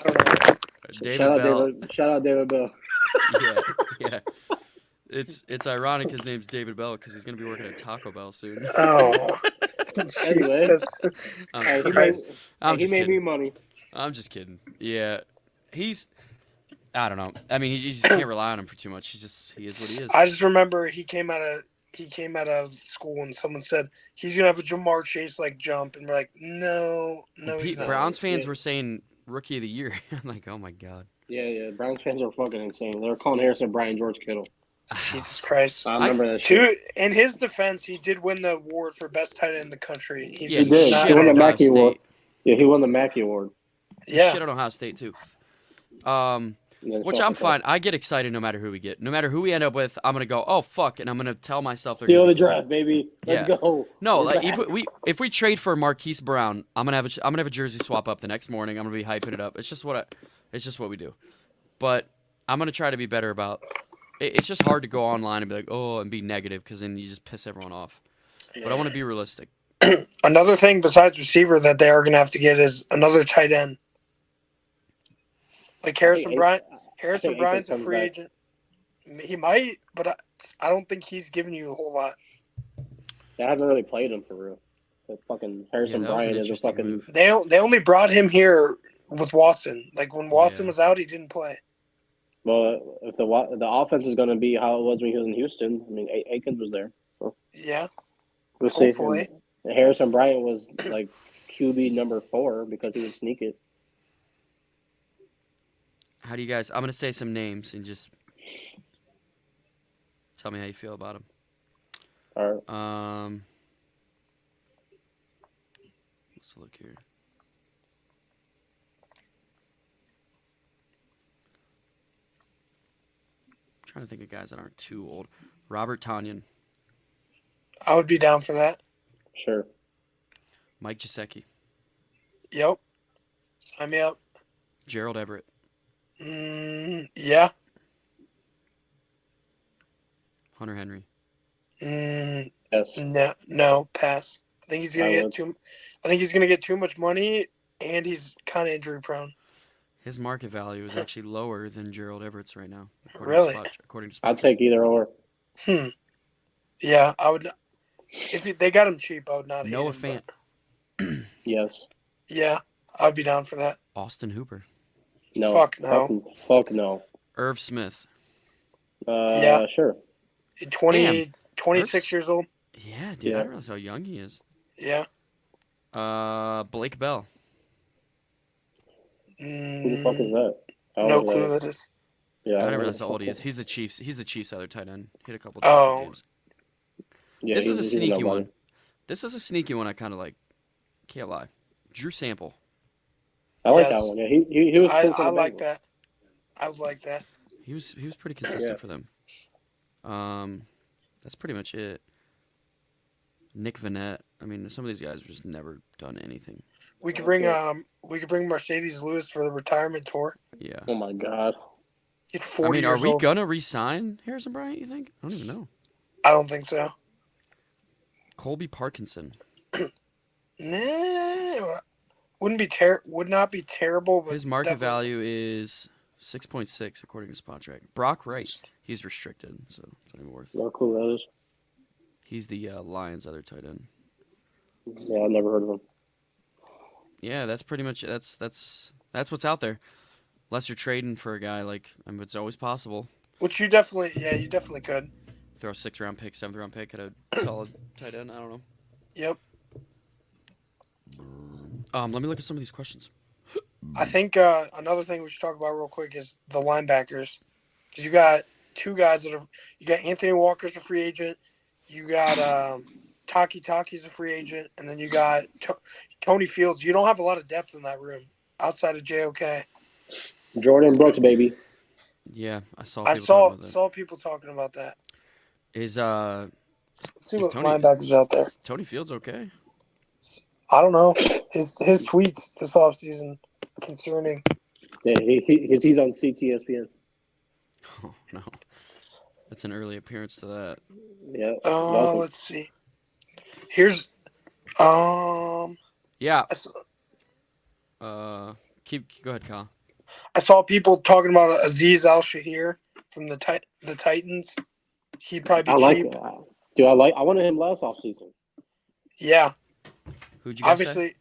don't know. David Bell. Shout out David Bell. Yeah. It's ironic his name's David Bell because he's gonna be working at Taco Bell soon. Oh, Anyway, Jesus I'm hey, just he Christ. made me money. I'm just kidding. Yeah, I don't know. I mean, you just can't rely on him for too much. He is what he is. I just remember he came out of school and someone said he's gonna have a Jamar Chase like jump, and we're like, no, he's not. Browns fans Yeah. were saying rookie of the year. I'm like, oh my god. Yeah. Browns fans are fucking insane. They're calling Harrison Bryant George Kittle. Jesus Christ. I remember that shit. In his defense, he did win the award for best tight end in the country. Yeah, He did. not He won the Ohio Mackey Award. State. Yeah, he won the Mackey Award. Yeah. Shit on Ohio State too. Which fuck I'm with fine. I get excited no matter who we get. No matter who we end up with, I'm gonna go, oh fuck, and I'm gonna tell myself that. they're Steal gonna the be good. draft, baby. Let's Yeah. go. No, We're like back. if we trade for Marquise Brown, I'm gonna have a jersey swap up the next morning. I'm gonna be hyping it up. It's just what we do. But I'm gonna try to be better about. It's just hard to go online and be like, oh, and be negative because then you just piss everyone off. But I want to be realistic. Another thing besides receiver that they are going to have to get is another tight end. Like Harrison Bryant. Harrison Bryant's a free agent. He might, but I don't think he's giving you a whole lot. I haven't really played him for real. But fucking Harrison Bryant is a fucking. Move. They only brought him here with Watson. Like when Watson was out, he didn't play. Well, if the offense is going to be how it was when he was in Houston, I mean, Aikens was there. So. Yeah. We'll Hopefully. See. Harrison Bryant was like QB number 4 because he would sneak it. How do you guys? I'm gonna say some names and just tell me how you feel about them. All right. Let's look here. I'm trying to think of guys that aren't too old. Robert Tonyan, I would be down for that. Sure. Mike Gesicki, Yep. Sign me up. Gerald Everett, Yeah. Hunter Henry. Yes. No, pass. I think he's gonna get too much money, and he's kind of injury prone. His market value is actually lower than Gerald Everett's right now. Really? According to Spot. I'd take either or. Yeah, I would. If they got him cheap, I would not. Noah hate Fant. Yes. Yeah, I'd be down for that. Austin Hooper. No. Fuck no. Fuck no. Irv Smith. Yeah. Sure. 26 years old. Yeah, dude. I don't realize how young he is. Yeah. Blake Bell. Who the fuck is that? No clue who that is. Yeah, I didn't realize how old he is. He's the Chiefs' other tight end. Hit a couple. Games. Yeah, this is a sneaky one. This is a sneaky one. I kind of like. Can't lie. Drew Sample. I like that one. Yeah, he was. Cool I like that. I would like that. He was pretty consistent for them. That's pretty much it. Nick Vanette. I mean, some of these guys have just never done anything. We could bring Mercedes Lewis for the retirement tour. Yeah. Oh my god. He's 40 years old. Are we gonna re-sign Harrison Bryant? You think? I don't even know. I don't think so. Colby Parkinson. Nah, would not be terrible. But his market value is 6.6 according to SpotTrack. Brock Wright. He's restricted, so it's not even worth. No clue who that is. He's the Lions' other tight end. Yeah, I've never heard of him. Yeah, that's pretty much that's what's out there. Unless you're trading for a guy like, I mean, it's always possible. Which you definitely could. Throw a 6th-round pick, 7th-round pick at a solid tight end. I don't know. Yep. Let me look at some of these questions. I think another thing we should talk about real quick is the linebackers, because you got two guys you got Anthony Walker's a free agent, you got Taki's a free agent, and then you got Tony Fields. You don't have a lot of depth in that room outside of JOK. Jordan Brooks, baby. Yeah, I saw people talking about that. Let's see what linebackers out there. Is Tony Fields okay? I don't know. His tweets this offseason concerning. Yeah, he's on CTSPN. Oh no, that's an early appearance to that. Yeah. Welcome. Let's see. Here's Yeah. I s- Go ahead, Kyle. I saw people talking about Aziz Al Shahir from the Titans. He'd probably I be like cheap. it. Dude, I wanted him last offseason. Yeah, Who'd you guys say? obviously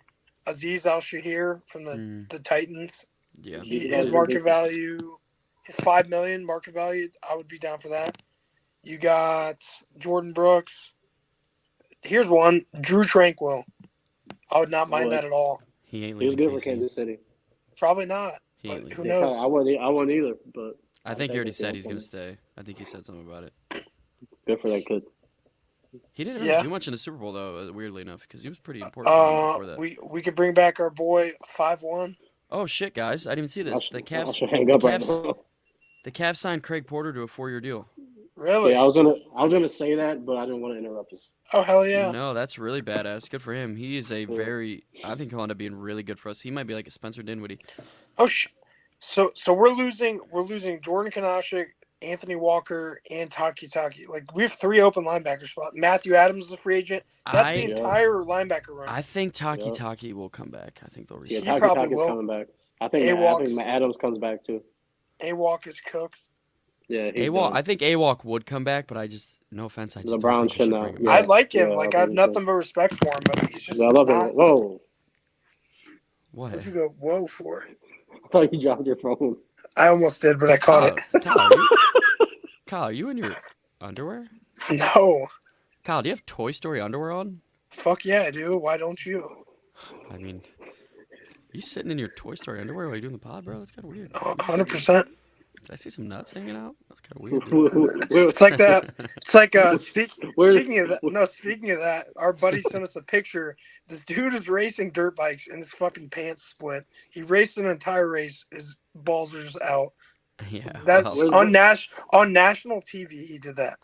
Aziz Al Shahir from the Titans. Yeah. His market value, $5 million market value. I would be down for that. You got Jordan Brooks. Here's one, Drew Tranquil. I would not mind that at all. He ain't He was leaving good for Kansas City. Probably not, He but ain't who leaving. knows? I wouldn't either, but I think he already said he's gonna stay. I think he said something about it. Good for that kid. He didn't really do much in the Super Bowl though, weirdly enough, because he was pretty important before that. We could bring back our boy 5-1. Oh shit, guys! I didn't even see this. I should hang up right now. The Cavs signed Craig Porter to a 4-year deal. Really? Yeah, I was gonna say that, but I didn't want to interrupt you. Oh hell yeah! No, that's really badass. Good for him. He is a I think he'll end up being really good for us. He might be like a Spencer Dinwiddie. Oh so we're losing Jordan Kanashik, Anthony Walker, and Taki. Like we have 3 open linebacker spots. Matthew Adams is a free agent. That's the entire linebacker run. I think Taki will come back. I think they'll resign. Yeah, Taki's coming back. I think Adams comes back too. A-Walk is cooked. Yeah, I think A-Walk would come back, but I just no offense. I just the Browns should not. Yeah, I like him. I have nothing but respect for him, but he's just. I love him. Whoa. What? What'd you go whoa for? I thought you dropped your phone. I almost did, but I caught it. Kyle, are you in your underwear? No. Kyle, do you have Toy Story underwear on? Fuck yeah, I do. Why don't you? I mean, you sitting in your Toy Story underwear while you're doing the pod, bro? That's kind of weird. 100%. Did I see some nuts hanging out? That's kind of weird. It's like that. It's like speaking of that. No, speaking of that, our buddy sent us a picture. This dude is racing dirt bikes and his fucking pants split. He raced an entire race. His balls are just out. Yeah, that's on national TV. He did that.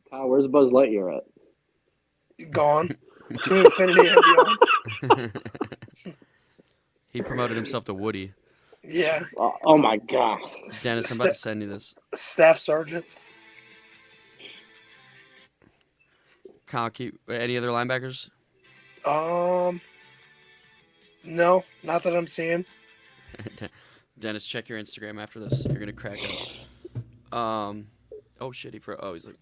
Where's Buzz Lightyear at? Gone to infinity and beyond. He promoted himself to Woody. Yeah. Oh my god. Dennis, I'm about to send you this. Staff sergeant. Kyle, any other linebackers? No, not that I'm seeing. Dennis, check your Instagram after this. You're gonna crack up. Oh shit, he's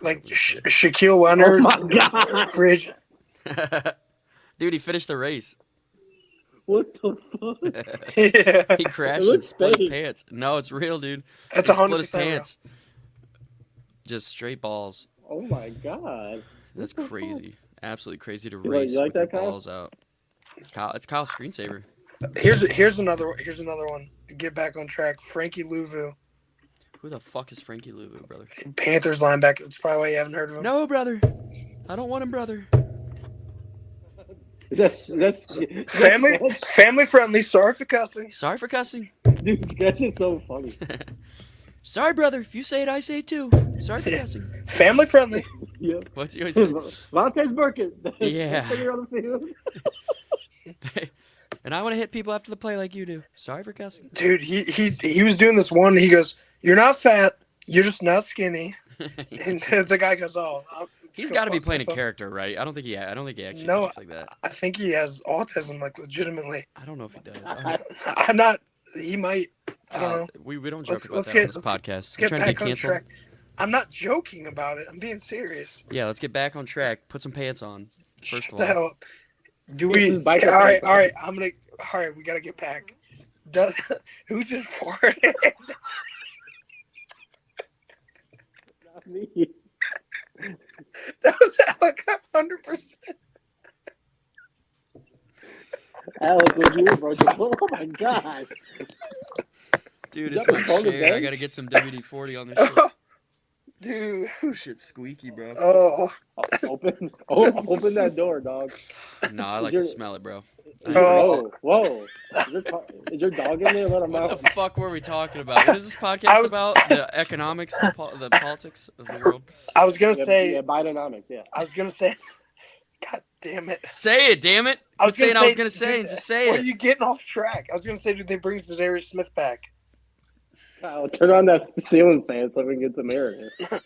like Shaquille Leonard. Oh my god. Fridge. Dude, he finished the race. What the fuck? Yeah. He crashed and split his pants. No, it's real, dude. That's 100% split his pants. Real. Just straight balls. Oh my god. That's crazy. Absolutely crazy to race with the balls out. Kyle, it's Kyle's screensaver. Here's another one. Get back on track. Frankie Louvu. Who the fuck is Frankie Louvu, brother? Panthers linebacker. That's probably why you haven't heard of him. No, brother. I don't want him, brother. That's family friendly. Sorry for cussing. Sorry for cussing. Dude, that's just so funny. Sorry, brother. If you say it, I say it too. Sorry for cussing. Family friendly. Yeah. What's he always say? Vontaze Burkett. Yeah. On the field. And I want to hit people after the play like you do. Sorry for cussing. Dude, he was doing this one. He goes, "You're not fat. You're just not skinny." And the guy goes, "Oh." He's got to be playing a character, right? I don't think he actually talks like that. I think he has autism, like legitimately. I don't know if he does. I'm not. He might. I don't know. We don't joke about that on this podcast. Get trying to get back on canceled. track. I'm not joking about it. I'm being serious. Yeah, let's get back on track. Put some pants on. First of all. Shut the hell up. Do we? All right. All right. We gotta get back. Who just farted? Not me. That was Alec, 100%. Alex, what you bro? Oh my god. Dude, it's my chair. I gotta get some WD-40 on this shit. Dude. Shit's squeaky, bro. Open that door, dog. No, I like to smell it, bro. Whoa. Is your dog in there? Let him out. What the fuck were we talking about? What is this podcast about? The economics, the politics of the world? I was going to say... Yeah, Bidenomics, yeah. I was going to say... God damn it. Say it, damn it. I was going to say, just say it. Why are you getting off track? I was going to say, did they bring Zadarius Smith back? Kyle, turn on that ceiling fan so we can get some air in here.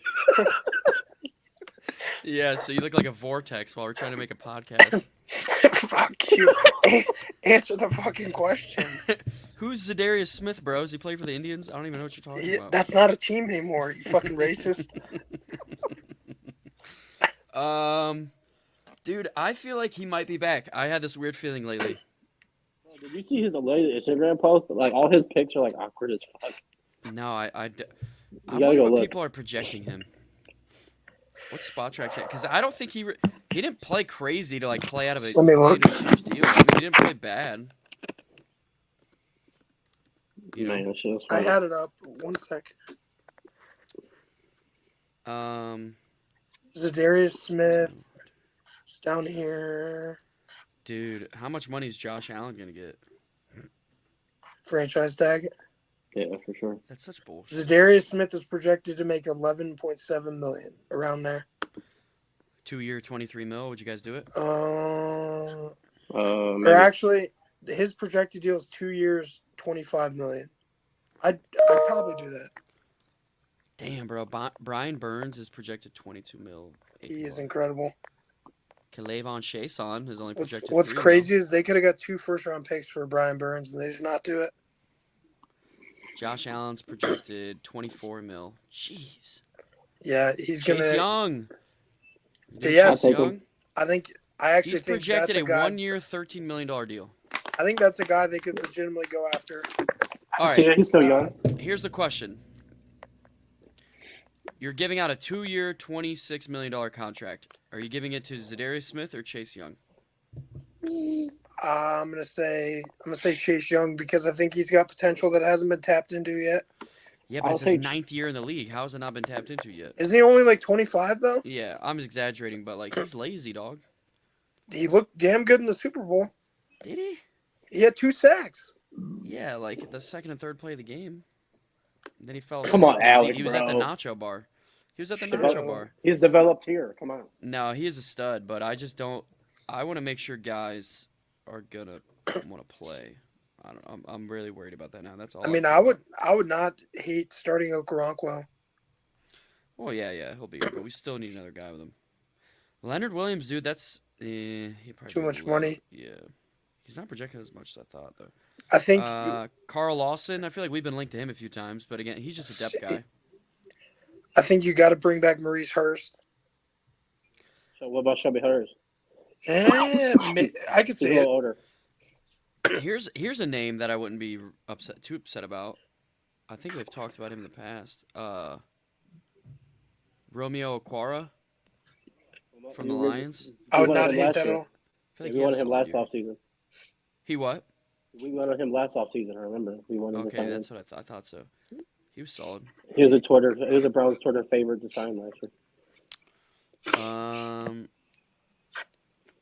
Yeah, so you look like a vortex while we're trying to make a podcast. Fuck you. Answer the fucking question. Who's Zadarius Smith, bro? Does he play for the Indians? I don't even know what you're talking about. That's not a team anymore. You fucking racist. Dude, I feel like he might be back. I had this weird feeling lately. Did you see his latest Instagram post? Like all his pics are like awkward as fuck. No, I You gotta wonder go what look. people are projecting him. What's Spot Track's at? Because I don't think he didn't play crazy to like play out of a Let me look. huge deal. I mean, he didn't play bad. You know? Man, that shit was I funny. had it up. 1 sec. Zadarius Smith. It's down here. Dude, how much money is Josh Allen gonna get? Franchise tag. Yeah, for sure. That's such bullshit. Zadarius Smith is projected to make 11.7 million, around there. 2-year, 23 mil. Would you guys do it? Or Maybe. actually, his projected deal is 2 years, 25 million. I'd probably do that. Damn, bro. Brian Burns is projected 22 mil. He is incredible. Kalavon Chason is only projected What's 3 crazy mil. is they could have got 2 first-round picks for Brian Burns, and they did not do it. Josh Allen's projected 24 mil. Jeez. Yeah, he's Chase gonna. Young. Yeah, Chase I'll take him. Young. I actually He's think projected that's a a guy. 1-year, $13 million deal. I think that's a guy they could legitimately go after. All So, yeah, right, he's still young. here's the question. You're giving out a 2-year, $26 million contract. Are you giving it to Zadarius Smith or Chase Young? I'm gonna say Chase Young because I think he's got potential that hasn't been tapped into yet. Yeah, but I'll it's his take- 9th year in the league. How has it not been tapped into yet? Isn't he only like 25 though? Yeah, I'm exaggerating, but like he's lazy, dog. He looked damn good in the Super Bowl. Did he? He had 2 sacks. Yeah, like at the second and third play of the game. And then he fell asleep. Come on, because Alec, he was at the bro. nacho bar. He was at the Shut nacho up. bar. He's developed here. Come on. No, he is a stud, but I just don't. I want to make sure guys are gonna want to play. I don't. I'm really worried about that now. That's all. I mean, I would not hate starting Okoronkwo. Well, yeah, he'll be good, but we still need another guy with him. Leonard Williams, dude, that's he probably Too be much low. money. Yeah, he's not projected as much as I thought though. I think Carl Lawson, I feel like we've been linked to him a few times, but again, he's just a depth guy. you got to bring back Maurice Hurst. So what about Shelby Hurst? I could He's see a it. little older. Here's a name that I wouldn't be too upset about. I think we've talked about him in the past. Romeo Aquara from the Lions. I would We not wanted him hate last that at year. all. I feel like We he had a wanted him solid last year. offseason. He what? We wanted him last offseason. I remember. We wanted to Okay, sign him. that's what I thought so. He was solid. He was a Browns Twitter favorite to sign last year.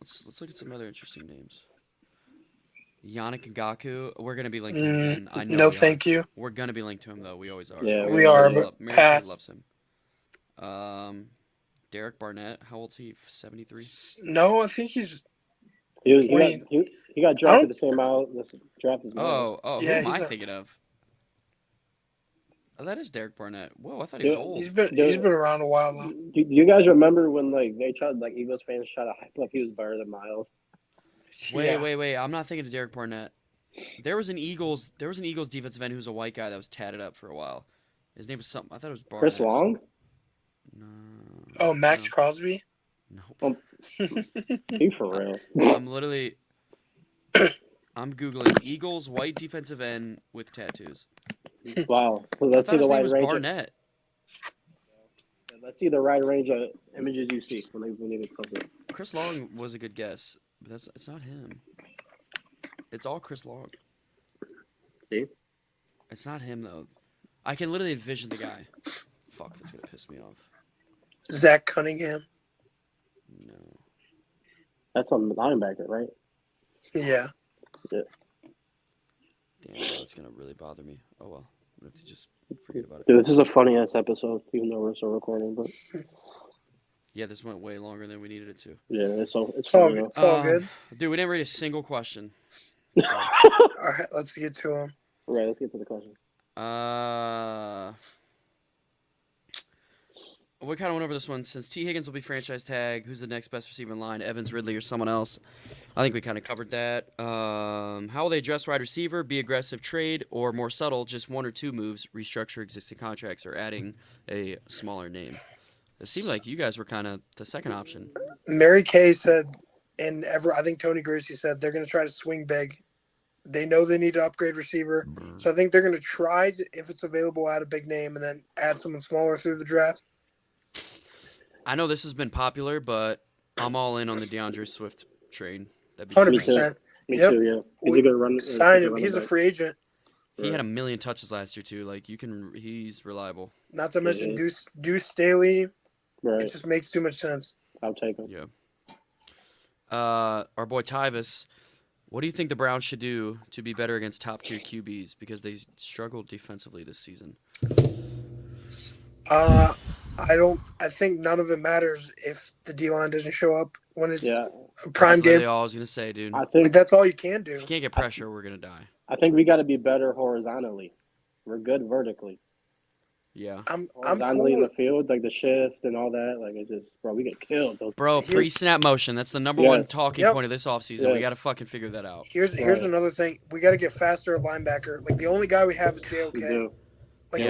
Let's look at some other interesting names. Yannick Ngakoue, we're gonna be linked to him again. I know. No, we are. thank you. We're gonna be linked to him though. We always are. Yeah, We are, Mary but Kay pass. loves him. Derek Barnett, how old's he? 73. No, I think he's. He got I drafted don't- the same out. This draft as Miles. Oh, Yeah, who am I he's a- thinking of? Oh, that is Derek Barnett. Whoa, I thought he was Yeah, old. He's been around a while though. Do you guys remember when they tried Eagles fans tried to hype up he was better than Miles? Wait. I'm not thinking of Derek Barnett. There was an Eagles defensive end who was a white guy that was tatted up for a while. His name was something. I thought it was Barnett. Chris Long? No. Oh, Max no, Crosby. No. He for real. I'm literally. I'm googling Eagles white defensive end with tattoos. Wow. So I let's thought see the his name wide was range. Barnett. Let's see the wide range of images you see when they post it. Chris Long was a good guess, but it's not him. It's all Chris Long. See? It's not him though. I can literally envision the guy. Fuck, that's gonna piss me off. Zach Cunningham. No. That's on the linebacker, right? Yeah. Damn, bro, it's gonna really bother me. Oh well. I'm gonna have to just forget about it. Dude, this is a funny ass episode, even though we're still recording. But Yeah, this went way longer than we needed it to. yeah, it's It's all funny. good. It's all good. Dude, we didn't read a single question. All right, let's get to him. Right, let's get to the question. We kind of went over this one. Since T. Higgins will be franchise tag, who's the next best receiver in line? Evans, Ridley, or someone else? I think we kind of covered that. How will they address wide receiver? Be aggressive trade or more subtle, just one or two moves, restructure existing contracts, or adding a smaller name? It seemed like you guys were kind of the second option. Mary Kay said, I think Tony Grucci said they're going to try to swing big. They know they need to upgrade receiver, so I think they're going to try to, if it's available, add a big name and then add someone smaller through the draft. I know this has been popular, but I'm all in on the DeAndre Swift train. That'd be 100%. Me Yep. too, yeah. He's a good run. Sign him. He's a free agent. He had a million touches last year too. Like he's reliable. Not to mention Deuce Staley. Right. It just makes too much sense. I'll take him. Yeah. Our boy Tyvis, what do you think the Browns should do to be better against top tier QBs because they struggled defensively this season? I think none of it matters if the D-line doesn't show up when it's a prime That's game. really all I was gonna say, dude. I think that's all you can do. If you can't get pressure, we're gonna die. I think we got to be better horizontally. We're good vertically. Yeah. I'm Horizontally cool. in the field, like the shift and all that. Like it's just, bro, we get killed. Bro, pre-snap motion. That's the number one talking point of this offseason. Yes. We got to fucking figure that out. Here's another thing. We got to get faster at linebacker. Like the only guy we have is JOK. Like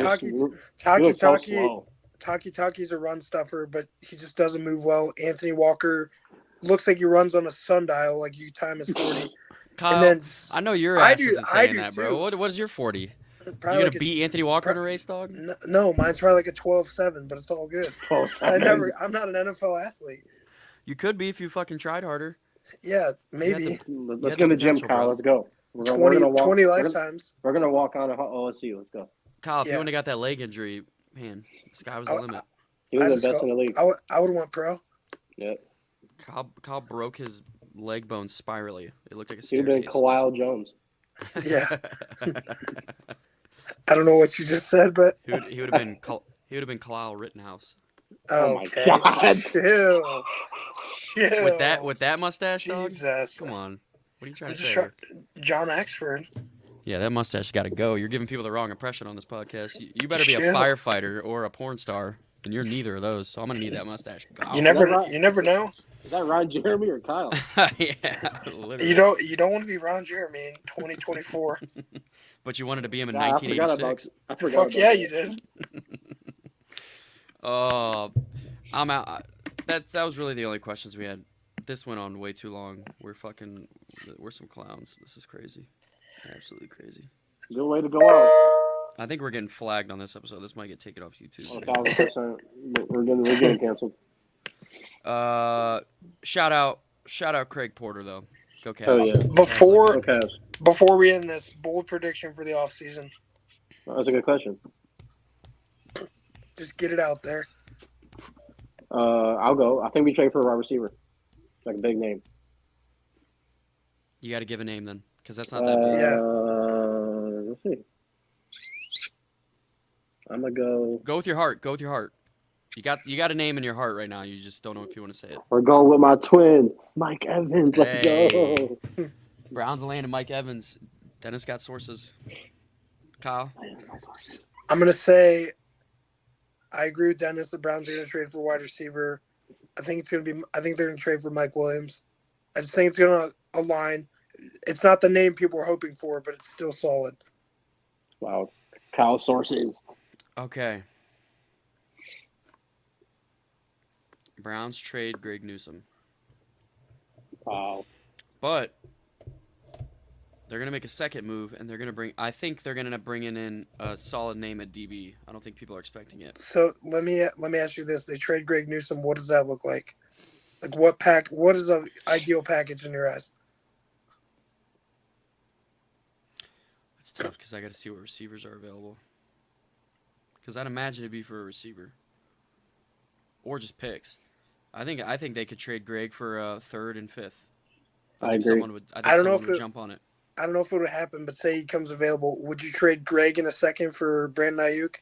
Taki's a run stuffer, but he just doesn't move well. Anthony Walker looks like he runs on a sundial, like you time is 40. Kyle, and then I know your ass isn't saying that, bro. What is your 40? Probably you gonna beat Anthony Walker in a race, dog? No, mine's probably like a 12-7, but it's all good. I'm not an NFL athlete. You could be if you fucking tried harder. Yeah, maybe. Let's go to the gym, Kyle. Let's go. 20 lifetimes. We're gonna walk on a OSU. Let's go. Kyle, if you wouldn't have got that leg injury, man, the sky was the limit. He was the best in the league. I would have went pro. Yep. Kyle broke his leg bone spirally. It looked like a staircase. He'd been Kyle Jones. Yeah. I don't know what you just said, but he would have been Kyle Rittenhouse. Oh my God! Chill. With that mustache, dog. Jesus. Come on. What are you trying to say? John Axford. Yeah, that mustache got to go. You're giving people the wrong impression on this podcast. You better be a firefighter or a porn star, and you're neither of those. So I'm gonna need that mustache. You never know. Is that Ron Jeremy or Kyle? Yeah, literally. You don't want to be Ron Jeremy in 2024. But you wanted to be him in 1986. Fuck yeah, you did. Oh, I'm out. That was really the only questions we had. This went on way too long. We're some clowns. This is crazy. Absolutely crazy. Good way to go out. I think we're getting flagged on this episode. This might get taken off YouTube. 1,000%. We're getting canceled. Shout out Craig Porter though. Go Cavs. Oh yeah. Before we end this, bold prediction for the offseason. That's a good question. Just get it out there. I'll go. I think we trade for a wide receiver, like a big name. You got to give a name then, because that's not that big. Yeah. Let's see. I'm gonna go. Go with your heart. Go with your heart. You got a name in your heart right now. You just don't know if you want to say it. We're going with my twin, Mike Evans. Let's go. Browns landed Mike Evans. Dennis got sources. Kyle? I'm going to say I agree with Dennis. The Browns are going to trade for wide receiver. I think they're going to trade for Mike Williams. I just think it's going to align. It's not the name people were hoping for, but it's still solid. Wow. Kyle sources. Okay. Browns trade Greg Newsome. Wow. But they're going to make a second move, and they're going to I think they're going to end up bringing in a solid name at DB. I don't think people are expecting it. So let me ask you this. They trade Greg Newsome. What does that look like? Like what is an ideal package in your eyes? It's tough because I got to see what receivers are available. Because I'd imagine it'd be for a receiver. Or just picks. I think they could trade Greg for a third and fifth. I agree. I don't know if jump on it. I don't know if it would happen, but say he comes available. Would you trade Greg in a second for Brandon Ayuk?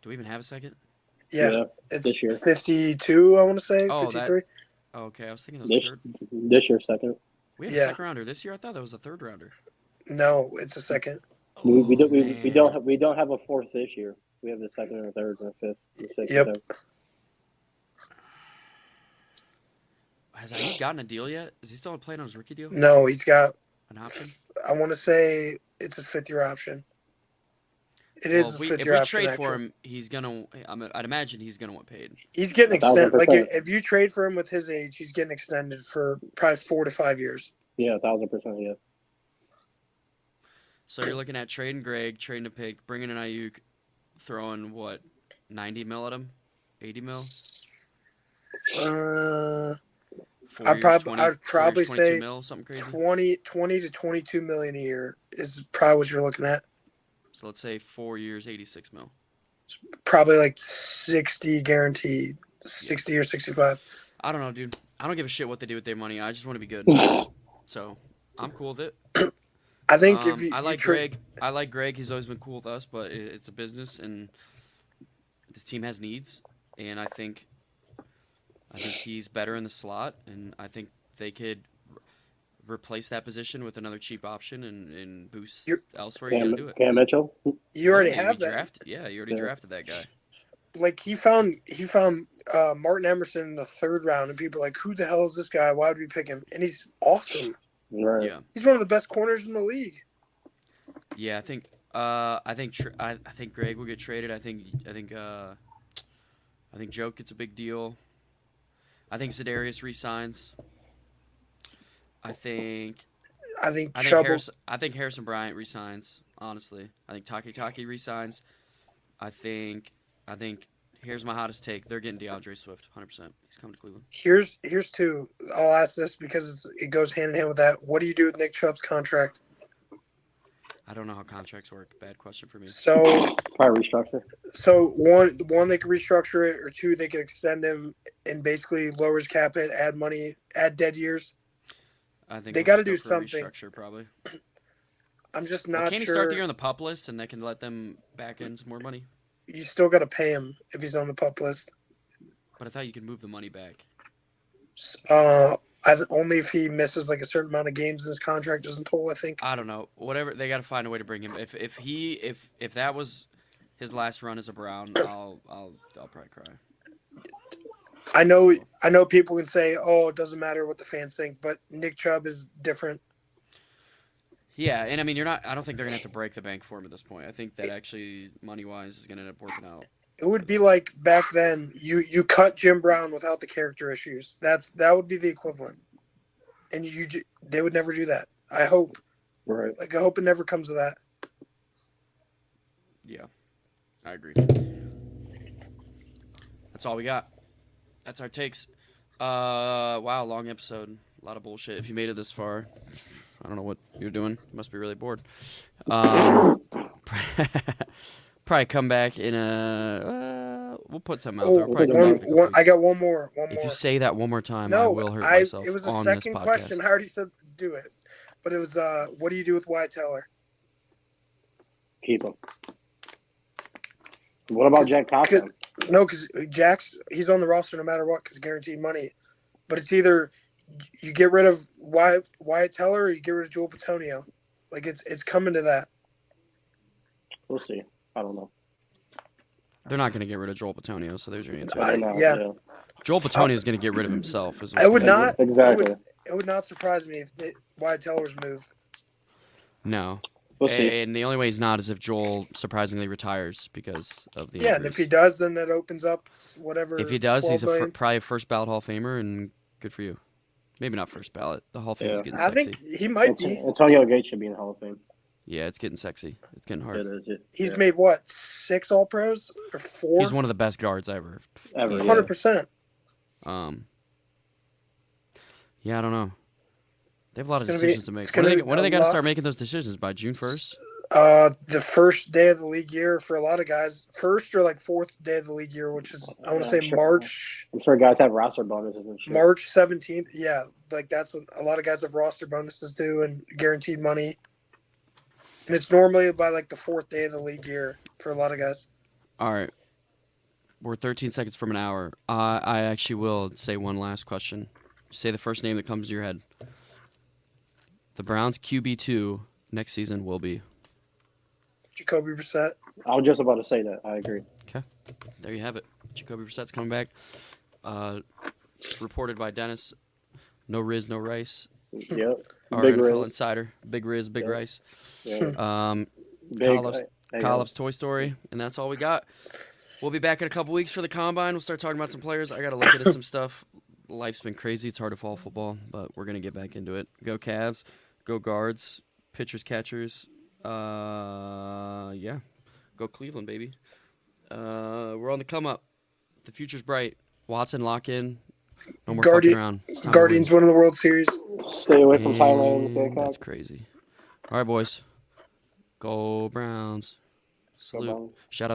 Do we even have a second? Yeah, it's this year. 52, I want to say. 53. Okay, I was thinking it was third. This year, second. We have a second rounder this year? I thought that was a third rounder. No, it's a second. Oh We man, don't have a fourth this year. We have the second and third and the fifth, the sixth and Yep. seventh. has Ayuk gotten a deal yet? Is he still playing on his rookie deal? No, he's got. An option? I want to say it's his 5th-year option. It is Well, his if 5th-year we option. trade for Actually, him, he's gonna. I'd imagine he's gonna want paid. he's getting extended. Like 1,000%. if you trade for him with his age, he's getting extended for probably 4 to 5 years. Yeah, 1,000%. Yeah. So you're looking at trading Greg, trading a pick, bringing in Ayuk, throwing what, 90 mil at him, 80 mil, Uh, 4 years, 20, I'd 4 years, probably 22 say mil, something crazy. 20 to 22 million a year is probably what you're looking at. So let's say 4 years, 86 mil. Probably like 60 guaranteed, 60 or 65. I don't know, dude. I don't give a shit what they do with their money. I just want to be good. So I'm cool with it. I think if I you like trade, Greg. I like Greg. He's always been cool with us, but it's a business, and this team has needs. And I think he's better in the slot, and I think they could replace that position with another cheap option and boost You're- elsewhere. You gotta do it. Cam Mitchell. you already Yeah, have that. Yeah, you already Yeah. drafted that guy. Like he found Martin Emerson in the 3rd round, and people are like, who the hell is this guy? Why would we pick him? And he's awesome. Right. Yeah, He's one of the best corners in the league. yeah. I think Greg will get traded. I think Joe gets a big deal. I think Za'Darius resigns. I think Chubb. I think Harrison Bryant resigns. Honestly, I think Taki resigns. I think here's my hottest take. They're getting DeAndre Swift, 100%. He's coming to Cleveland. Here's 2. I'll ask this because it goes hand in hand with that. What do you do with Nick Chubb's contract? I don't know how contracts work. Bad question for me. So Probably restructure. So one they could restructure it, or 2 they could extend him and basically lower his cap hit, add money, add dead years. I think They we'll got to just do go for a something. restructure probably. I'm just Well, not can't he sure. start the year on the pup list and they can let them back in some more money? You still got to pay him if he's on the pup list. But I thought you could move the money back. Only if he misses like a certain amount of games in his contract isn't told. I think. I don't know. Whatever, they got to find a way to bring him. If that was his last run as a Brown, I'll probably cry. I know people can say, "Oh, it doesn't matter what the fans think," but Nick Chubb is different. Yeah, and I mean, I don't think they're gonna have to break the bank for him at this point. I think that actually money wise is gonna end up working out. It would be like back then. You cut Jim Brown without the character issues. That would be the equivalent, and they would never do that. I hope. Right. Like I hope it never comes to that. Yeah, I agree. That's all we got. That's our takes. Wow, long episode. A lot of bullshit. If you made it this far, I don't know what you're doing. You must be really bored. Probably come back in a. We'll put something out there. I'll probably come back in a couple I weeks. got one more. If you say that one more time, I No, will hurt myself it was a on this second podcast. question. I already said do it, but it was what do you do with Wyatt Teller? Keep him. What about Jack Cochran? No, because he's on the roster no matter what because guaranteed money. But it's either you get rid of Wyatt Teller or you get rid of Joel Petonio. Like it's coming to that. We'll see. I don't know. They're not going to get rid of Joel Petonio, so there's your answer. I don't know. Yeah. Joel Petonio is going to get rid of himself. I would not. Exactly. It would not surprise me if Wyatt Teller's moved. No. We'll see. And the only way he's not is if Joel surprisingly retires because of the Yeah, and injuries. if he does, then that opens up whatever. If he does, he's $12 probably a first ballot Hall of Famer, and good for you. Maybe not first ballot. The Hall of Fame is getting I sexy. think he might be. Antonio Gates should be in the Hall of Fame. Yeah, it's getting sexy. It's getting hard. He's made what 6 All Pros or 4? He's one of the best guards ever. Ever. 100%. Yeah, I don't know. They have a lot of It's gonna decisions be- to make. it's When gonna are be they a got to lot- start making those decisions? By June 1st? The first day of the league year for a lot of guys. First or like 4th day of the league year, which is I want to say Sure. March. I'm sure guys have roster bonuses and shit. March 17th. Yeah, like that's what a lot of guys have roster bonuses do and guaranteed money. And it's normally by like the 4th day of the league year for a lot of guys. All right. We're 13 seconds from an hour. I actually will say one last question. Say the first name that comes to your head. The Browns QB2 next season will be. Jacoby Brissett. I was just about to say that. I agree. There you have it. Jacoby Brissett's coming back. Reported by Dennis. No Riz, no Rice. Yep. Our Big NFL Riz. insider. Big Riz, Big Yep. Rice. Yeah. Kyle Big. loves Toy Story, and that's all we got. We'll be back in a couple weeks for the Combine. We'll start talking about some players. I got to look into some stuff. Life's been crazy. It's hard to follow football, but we're going to get back into it. Go Cavs. Go Guards. Pitchers, catchers. Yeah. Go Cleveland, baby. We're on the come up. The future's bright. Watson, lock in. No more fucking around. Guardians winning the World Series. Stay away from Thailand. And that's crazy. All right, boys. Go Browns. Salute. Shout out to